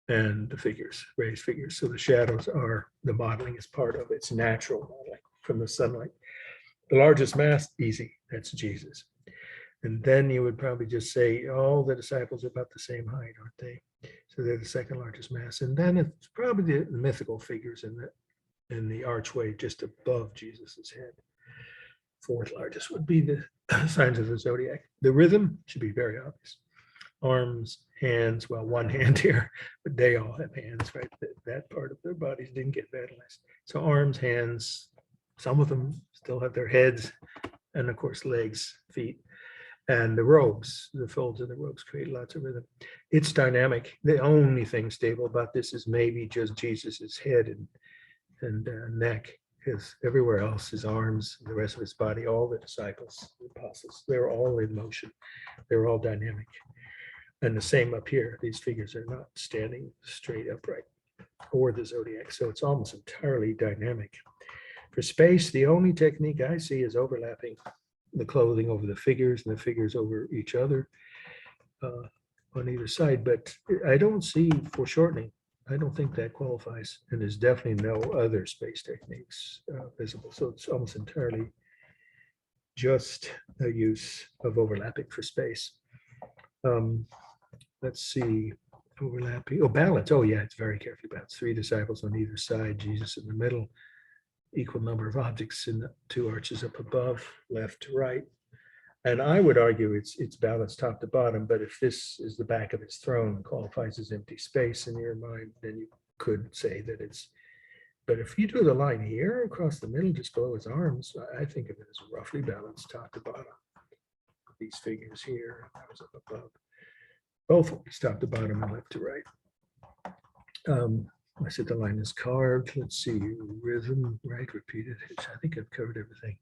And the figures, raised figures. So the shadows are, the modeling is part of its natural modeling from the sunlight. The largest mass, easy, that's Jesus. And then you would probably just say, all the disciples are about the same height, aren't they? So they're the second largest mass. And then it's probably the mythical figures in the archway just above Jesus's head. Fourth largest would be the signs of the zodiac. The rhythm should be very obvious. Arms, hands, well, one hand here, but they all have hands, right? That part of their bodies didn't get vandalized. So arms, hands, some of them still have their heads, and of course, legs, feet, and the robes, the folds of the robes create lots of rhythm. It's dynamic. The only thing stable about this is maybe just Jesus's head and neck, because everywhere else, his arms, the rest of his body, all the disciples, the apostles, they're all in motion. They're all dynamic. And the same up here, these figures are not standing straight upright, or the zodiac. So it's almost entirely dynamic. For space, the only technique I see is overlapping the clothing over the figures and the figures over each other on either side. But I don't see foreshortening. I don't think that qualifies. And there's definitely no other space techniques visible. So it's almost entirely just a use of overlapping for space. Let's see, overlapping. Oh, balance. Oh, yeah, it's very carefully balanced. 3 disciples on either side, Jesus in the middle, equal number of objects in the 2 arches up above, left to right. And I would argue it's balanced top to bottom, but if this is the back of his throne and qualifies as empty space in your mind, then you could say that it's, but if you do the line here across the middle, just below his arms, I think of it as roughly balanced top to bottom. These figures here, that was up above. Both ways, top to bottom and left to right. I said the line is carved. Let's see, rhythm, right, repeated. I think I've covered everything.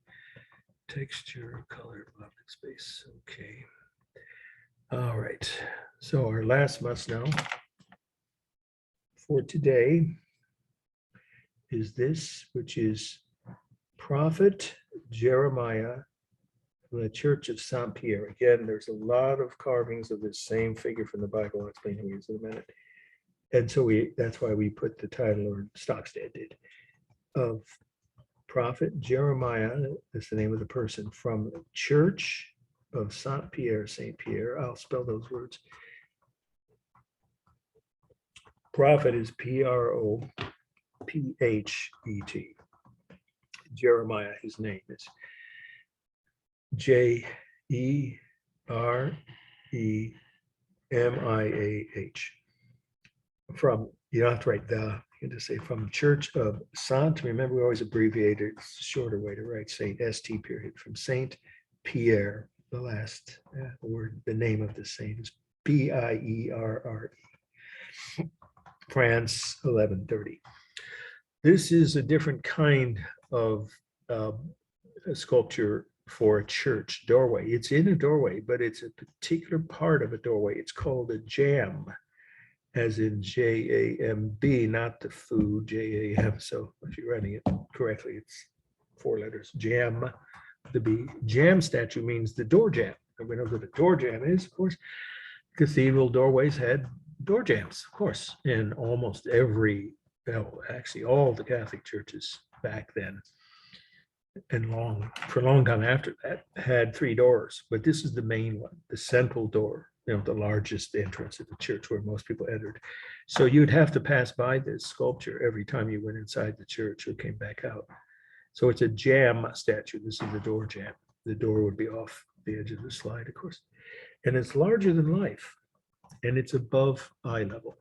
Texture, color, object space. Okay. All right. So our last must know for today is this, which is Prophet Jeremiah from the Church of Saint Pierre. Again, there's a lot of carvings of this same figure from the Bible. I'll explain who he is in a minute. And so that's why we put the title, or Stockstead did, of Prophet Jeremiah. That's the name of the person, from the Church of Saint Pierre, Saint Pierre. I'll spell those words. Prophet is Prophet. Jeremiah, his name is Jeremiah. From, you don't have to write the, you can just say from Church of Saint. Remember, we always abbreviate it. It's a shorter way to write Saint, ST period, from Saint Pierre. The last word, the name of the saint is Pierre. France, 1130. This is a different kind of a sculpture for a church doorway. It's in a doorway, but it's a particular part of a doorway. It's called a jamb. as in JAMB, not the food, JAM. So if you're writing it correctly, it's 4 letters, jam, the B. Jam statue means the door jam. And we know what a door jam is, of course. Cathedral doorways had door jams, of course, in almost every, well, actually all the Catholic churches back then. And for a long time after that, had 3 doors, but this is the main one, the central door, the largest entrance of the church where most people entered. So you'd have to pass by this sculpture every time you went inside the church or came back out. So it's a jam statue. This is the door jam. The door would be off the edge of the slide, of course. And it's larger than life, and it's above eye level.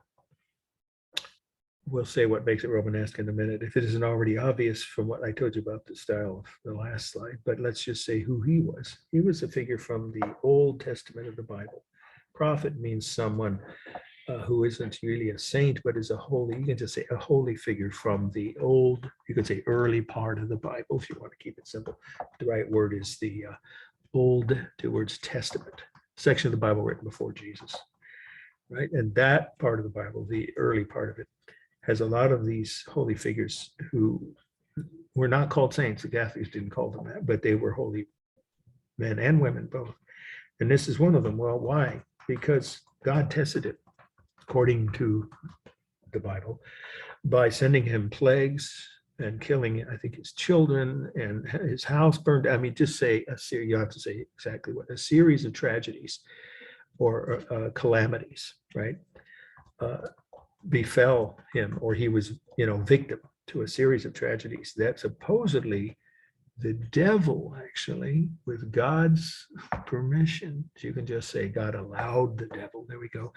We'll say what makes it Romanesque in a minute, if it isn't already obvious from what I told you about the style of the last slide. But let's just say who he was. He was a figure from the Old Testament of the Bible. Prophet means someone who isn't really a saint, but is a holy, you can just say a holy figure from the old, you could say early part of the Bible, if you want to keep it simple. The right word is the Old, 2 words, Testament, section of the Bible written before Jesus, right? And that part of the Bible, the early part of it, has a lot of these holy figures who were not called saints. The Catholics didn't call them that, but they were holy men and women both. And this is one of them. Well, why? Because God tested it, according to the Bible, by sending him plagues and killing, I think, his children and his house burned. I mean, just say a series, you have to say exactly what, a series of tragedies or calamities, right? Befell him, or he was, victim to a series of tragedies that supposedly the devil, actually, with God's permission, you can just say God allowed the devil, there we go,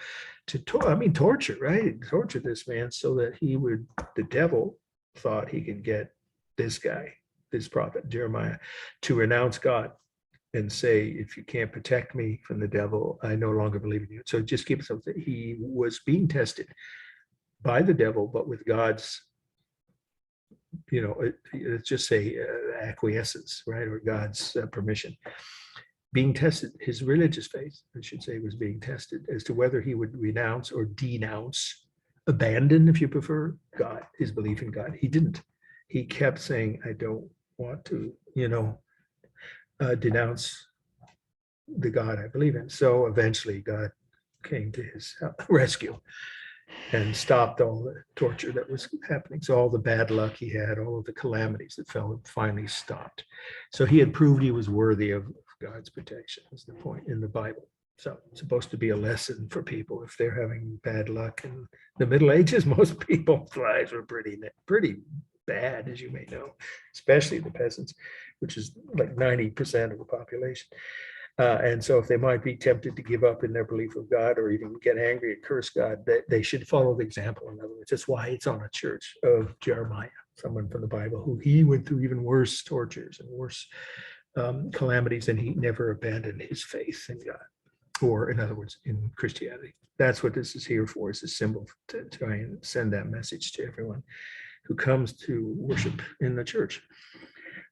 to torture, right? Torture this man so that the devil thought he could get this guy, this prophet Jeremiah, to renounce God and say, if you can't protect me from the devil, I no longer believe in you. So just keep it something. He was being tested by the devil, but with God's, let's just say acquiescence, right? Or God's permission. Being tested, his religious faith, I should say, was being tested as to whether he would renounce or denounce, abandon, if you prefer, God, his belief in God. He didn't. He kept saying, I don't want to, denounce the God I believe in. So eventually God came to his rescue and stopped all the torture that was happening. So all the bad luck he had, all of the calamities that fell, finally stopped. So he had proved he was worthy of God's protection, is the point in the Bible. So it's supposed to be a lesson for people if they're having bad luck. In the Middle Ages, most people's lives were pretty bad, as you may know, especially the peasants, which is like 90% of the population. And so if they might be tempted to give up in their belief of God or even get angry and curse God, they should follow the example. In other words, that's why it's on a church of Jeremiah, someone from the Bible, who he went through even worse tortures and worse calamities, and he never abandoned his faith in God, or in other words, in Christianity. That's what this is here for, is a symbol to try and send that message to everyone who comes to worship in the church.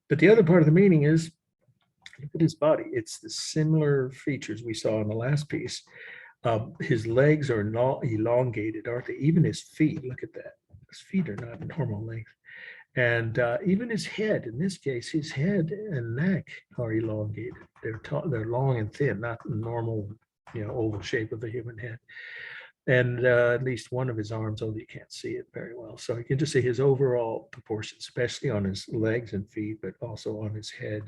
But the other part of the meaning is, look at his body. It's the similar features we saw in the last piece. His legs are not elongated, aren't they? Even his feet, look at that. His feet are not normal length. And even his head, in this case, his head and neck are elongated. They're long and thin, not the normal, oval shape of the human head. And at least one of his arms, although you can't see it very well. So you can just see his overall proportions, especially on his legs and feet, but also on his head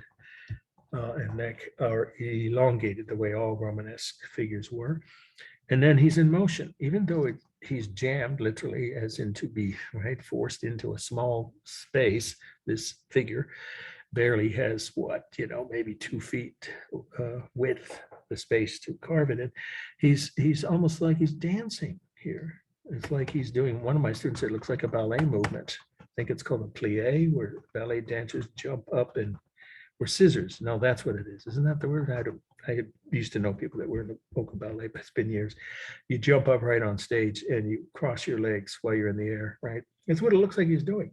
and neck, are elongated the way all Romanesque figures were. And then he's in motion, even though he's jammed literally, as in to be, right, forced into a small space. This figure barely has maybe 2 feet width, the space to carve it in. He's almost like he's dancing here. It's like he's doing, one of my students said it looks like a ballet movement. I think it's called a plie, where ballet dancers jump up and, or scissors. No, that's what it is. Isn't that the word? I used to know people that were in the vocal ballet, but it's been years. You jump up right on stage and you cross your legs while you're in the air, right? It's what it looks like he's doing.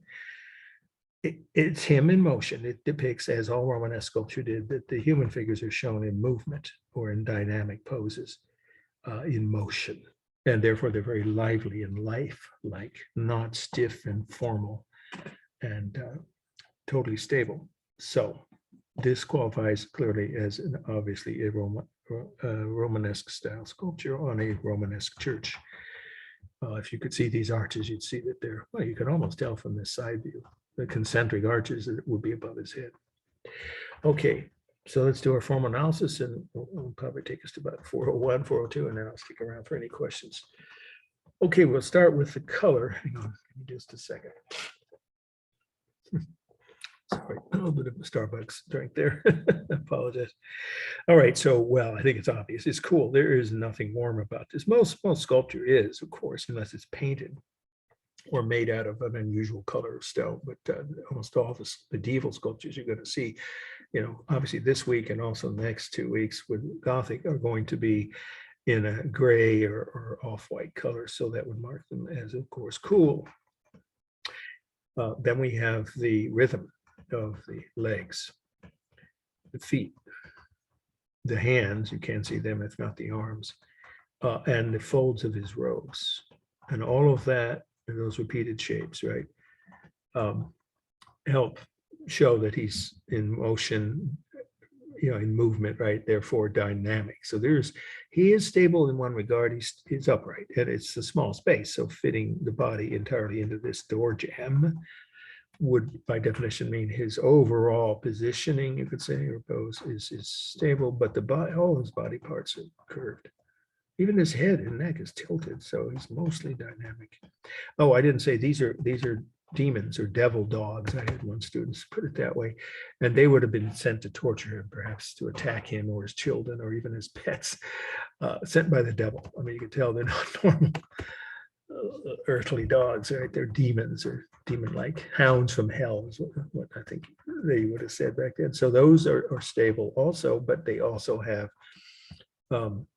It's him in motion. It depicts, as all Romanesque sculpture did, that the human figures are shown in movement or in dynamic poses, in motion. and therefore they're very lively and lifelike, not stiff and formal and totally stable. So this qualifies clearly as obviously a Romanesque style sculpture on a Romanesque church. If you could see these arches, you'd see that they're, well, you can almost tell from this side view, the concentric arches that would be above his head. Okay, so let's do our formal analysis, and it'll probably take us to about 401, 402, and then I'll stick around for any questions. Okay, we'll start with the color. Hang on, give me just a second. Sorry, a little bit of a Starbucks drink there. Apologize. All right, so, well, I think it's obvious. It's cool. There is nothing warm about this. Most sculpture is, of course, unless it's painted or made out of an unusual color of stone. But almost all the medieval sculptures you're going to see, obviously this week and also the next 2 weeks with Gothic are going to be in a gray or off-white color. So that would mark them as, of course, cool. Then we have the rhythm of the legs, the feet, the hands, you can't see them if not the arms, and the folds of his robes. And all of that, and those repeated shapes, right, help show that he's in motion, in movement, right, therefore dynamic. So he is stable in one regard, he's upright, and it's a small space, so fitting the body entirely into this door jamb would by definition mean his overall positioning, you could say, or pose is stable, but all his body parts are curved. Even his head and neck is tilted, so he's mostly dynamic. Oh, I didn't say these are demons or devil dogs. I had one student put it that way, and they would have been sent to torture him, perhaps to attack him or his children or even his pets, sent by the devil. I mean, you can tell they're not normal earthly dogs, right? They're demons or demon-like hounds from hell is what I think they would have said back then. So those are stable also, but they also have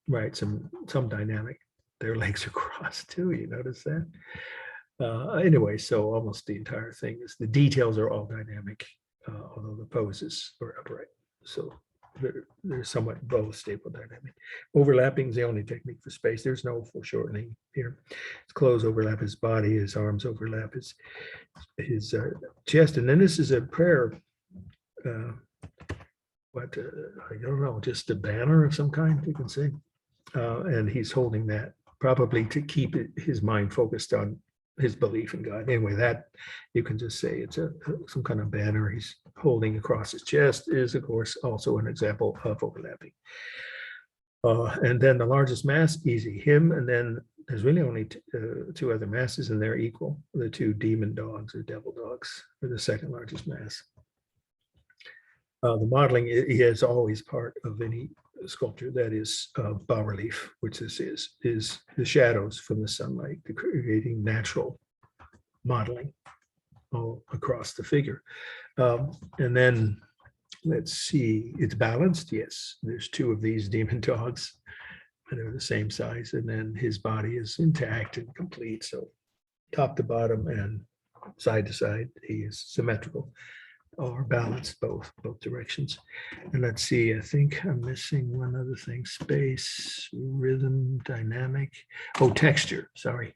right, some dynamic. Their legs are crossed too, you notice that? Anyway, so almost the entire thing is, the details are all dynamic, although the poses are upright. So they're somewhat both stable dynamic. Overlapping is the only technique for space. There's no foreshortening here. His clothes overlap his body, his arms overlap his chest. And then this is a prayer, I don't know, just a banner of some kind, you can say. And he's holding that probably to keep his mind focused on his belief in God. Anyway, that you can just say it's some kind of banner he's holding across his chest is, of course, also an example of overlapping. And then the largest mass, easy, him, and then there's really only two other masses, and they're equal. The two demon dogs or devil dogs are the second largest mass. The modeling is always part of any sculpture that is bas relief, which this is the shadows from the sunlight, the creating natural modeling all across the figure. And then let's see, it's balanced. Yes, there's two of these demon dogs, and they're the same size. And then his body is intact and complete. So top to bottom and side to side, he is symmetrical or balanced both directions. And let's see, I think I'm missing one other thing: space, rhythm, dynamic, texture, sorry,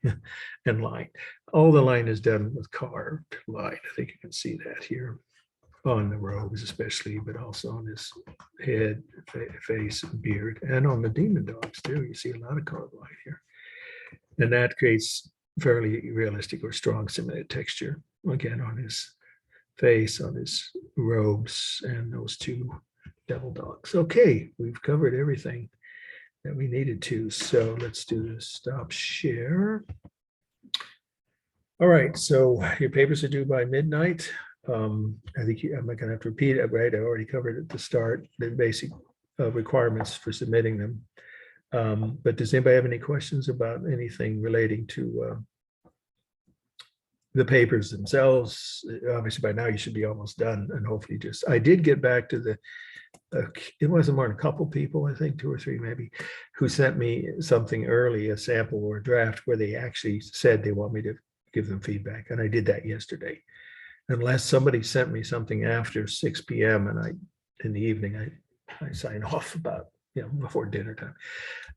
and line. All the line is done with carved line. I think you can see that here on the robes especially, but also on his head, face, and beard, and on the demon dogs too. You see a lot of carved line here. And that creates fairly realistic or strong simulated texture, again, on his face, on his robes, and those two devil dogs. Okay, we've covered everything that we needed to. So let's do the stop share. All right, so your papers are due by midnight. I think I'm not going to have to repeat it, right? I already covered at the start the basic requirements for submitting them. But does anybody have any questions about anything relating to the papers themselves? Obviously by now you should be almost done, and hopefully I did get back to it wasn't more than a couple people, I think 2 or 3 maybe, who sent me something early, a sample or a draft, where they actually said they want me to give them feedback. And I did that yesterday. Unless somebody sent me something after 6 p.m. and in the evening, I sign off about before dinner time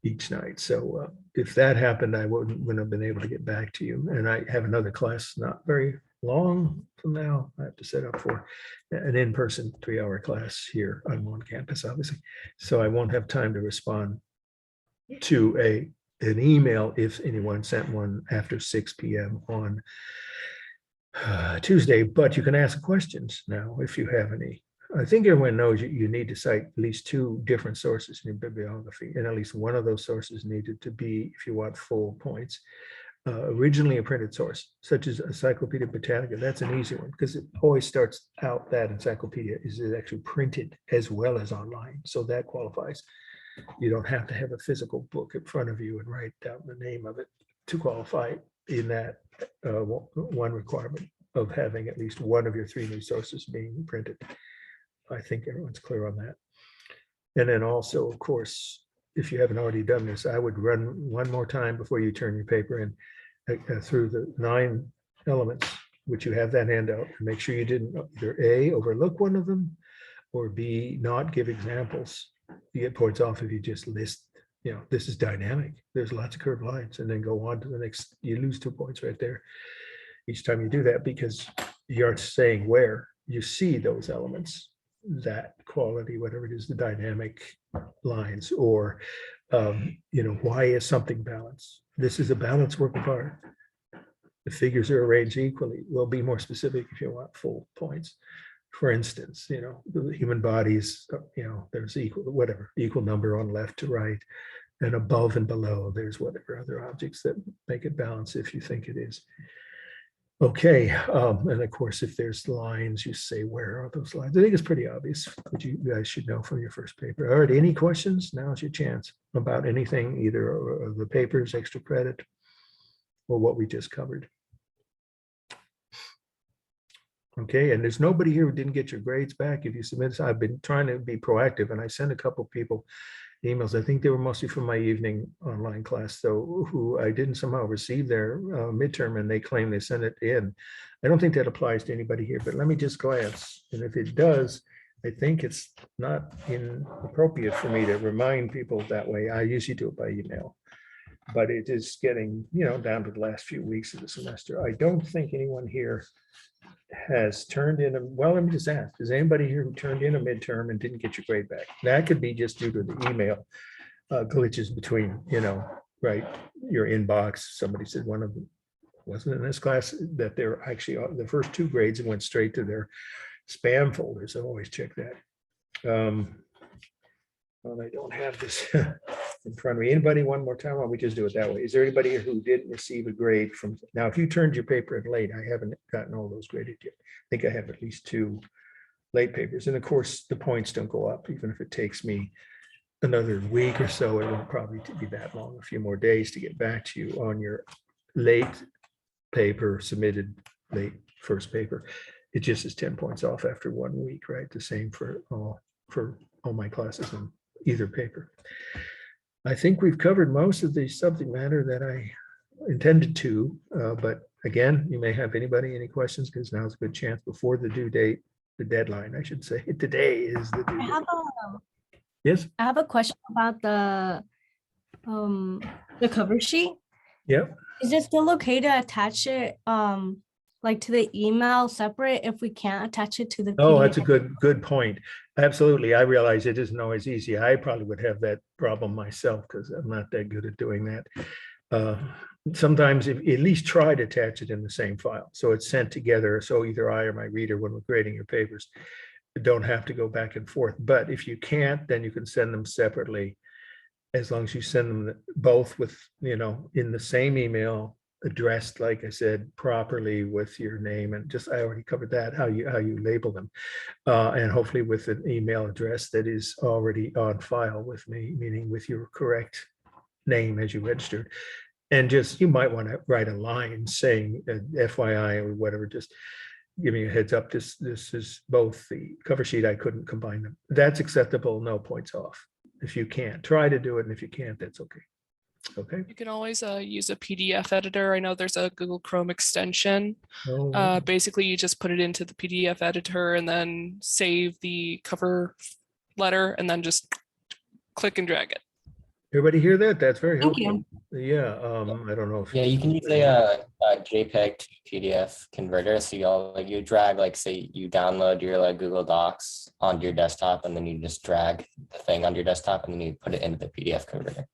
each night. So if that happened, I wouldn't have been able to get back to you. And I have another class not very long from now. I have to set up for an in-person 3-hour class here on one campus, obviously. So I won't have time to respond to an email if anyone sent one after 6 p.m. on Tuesday, but you can ask questions now if you have any. I think everyone knows you need to cite at least 2 different sources in your bibliography, and at least one of those sources needed to be, if you want full points, originally a printed source, such as Encyclopedia Britannica. That's an easy one because it always starts out that encyclopedia is actually printed as well as online. So that qualifies. You don't have to have a physical book in front of you and write down the name of it to qualify in that one requirement of having at least one of your 3 news sources being printed. I think everyone's clear on that. And then also, of course, if you haven't already done this, I would run one more time before you turn your paper in through the 9 elements, which you have that handout, and make sure you didn't either A, overlook one of them, or B, not give examples. You get points off if you just list, this is dynamic. There's lots of curved lines, and then go on to the next. You lose 2 points right there each time you do that because you aren't saying where you see those elements, that quality, whatever it is, the dynamic lines, or why is something balanced? This is a balanced work of art. The figures are arranged equally. We'll be more specific if you want full points. For instance, the human bodies, there's equal number on left to right, and above and below, there's whatever other objects that make it balanced if you think it is. Okay, and of course, if there's lines, you say, where are those lines? I think it's pretty obvious, but you guys should know from your first paper. All right, any questions? Now's your chance about anything, either of the papers, extra credit, or what we just covered. Okay, and there's nobody here who didn't get your grades back if you submit. I've been trying to be proactive, and I sent a couple people emails. I think they were mostly from my evening online class, though, who I didn't somehow receive their midterm, and they claim they sent it in. I don't think that applies to anybody here, but let me just glance. And if it does, I think it's not inappropriate for me to remind people that way. I usually do it by email, but it is getting, down to the last few weeks of the semester. I don't think anyone here has turned in well, let me just ask, is anybody here who turned in a midterm and didn't get your grade back? That could be just due to the email glitches between, right, your inbox. Somebody said one of them wasn't in this class, that they're actually the first 2 grades went straight to their spam folder. So always check that. Well, I don't have this in front of me. Anybody, one more time? Why don't we just do it that way? Is there anybody here who didn't receive a grade from? Now, if you turned your paper in late, I haven't gotten all those graded yet. I think I have at least 2 late papers. And of course, the points don't go up, even if it takes me another week or so. It won't probably be that long, a few more days to get back to you on your late paper, submitted late first paper. It just is 10 points off after 1 week, right? The same for all my classes in either paper. I think we've covered most of the subject matter that I intended to, but again, you may have any questions, because now's a good chance before the due date, the deadline, I should say. Today is the due date. Yes. I have a question about the cover sheet. Yep. Is it still okay to attach it like to the email separate if we can't attach it to the Oh, PDF? that's a good point. Absolutely. I realize it isn't always easy. I probably would have that problem myself because I'm not that good at doing that. Sometimes at least try to attach it in the same file, so it's sent together. So either I or my reader, when we're grading your papers, don't have to go back and forth. But if you can't, then you can send them separately, as long as you send them both with, in the same email, addressed, like I said, properly with your name, and I already covered that, how you label them, and hopefully with an email address that is already on file with me, meaning with your correct name as you registered. And you might want to write a line saying FYI or whatever, just giving a heads up. This is both the cover sheet. I couldn't combine them. That's acceptable. No points off. If you can't, try to do it, and if you can't, that's okay. Okay. You can always use a PDF editor. I know there's a Google Chrome extension. Oh, Basically, you just put it into the PDF editor and then save the cover letter and then just click and drag it. Everybody hear that? That's very Thank helpful. you. Yeah, I don't know if. Yeah, you can use a JPEG to PDF converter. So you drag, like, say you download your like Google Docs onto your desktop, and then you just drag the thing onto your desktop, and then you put it into the PDF converter.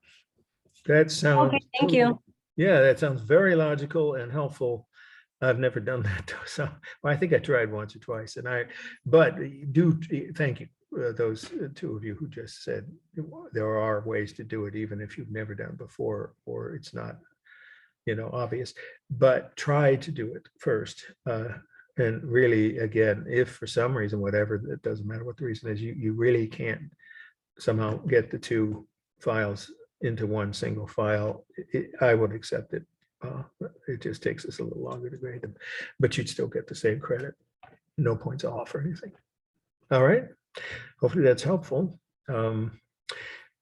That sounds. Okay, thank you. Yeah, that sounds very logical and helpful. I've never done that, though, so well, I think I tried once or twice, but thank you. Those two of you who just said there are ways to do it, even if you've never done it before, or it's not, obvious, but try to do it first. And really, again, if for some reason, whatever, it doesn't matter what the reason is, you really can't somehow get the two files into one single file, I would accept it. It just takes us a little longer to grade them, but you'd still get the same credit. No points off or anything. All right. Hopefully that's helpful. Again,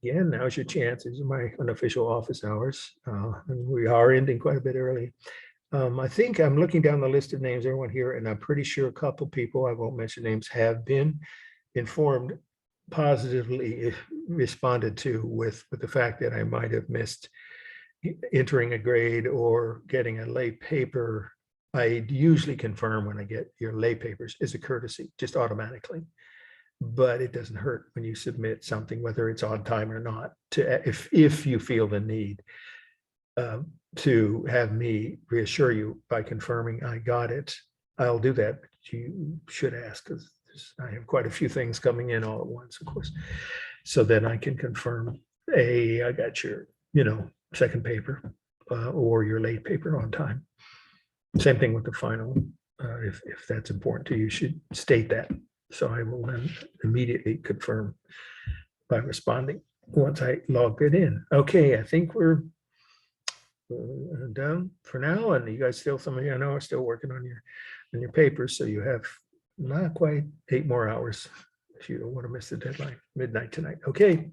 now's your chance. These are my unofficial office hours. And we are ending quite a bit early. I think I'm looking down the list of names, everyone here, and I'm pretty sure a couple people, I won't mention names, have been informed, positively responded to with the fact that I might have missed entering a grade or getting a late paper. I usually confirm when I get your late papers as a courtesy, just automatically. But it doesn't hurt when you submit something, whether it's on time or not, to if you feel the need to have me reassure you by confirming I got it. I'll do that. But you should ask, because I have quite a few things coming in all at once, of course. So then I can confirm, hey, I got your, second paper or your late paper on time. Same thing with the final. If that's important to you, you should state that. So I will then immediately confirm by responding once I log it in. Okay, I think we're done for now. And you guys still, some of you I know are still working on your papers. So you have not quite 8 more hours if you don't want to miss the deadline, midnight tonight. Okay,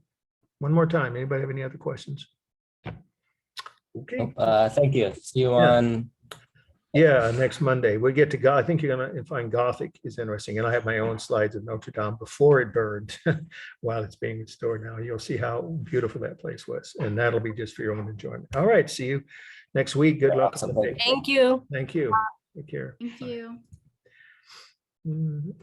one more time. Anybody have any other questions? Okay. Thank you. See you Yeah. on. Yeah, next Monday. We get to go. I think you're gonna find Gothic is interesting. And I have my own slides of Notre Dame before it burned while it's being restored now. You'll see how beautiful that place was. And that'll be just for your own enjoyment. All right, see you next week. Good luck. Awesome. Thank you. Thank you. Take care. Thank you. Mhm.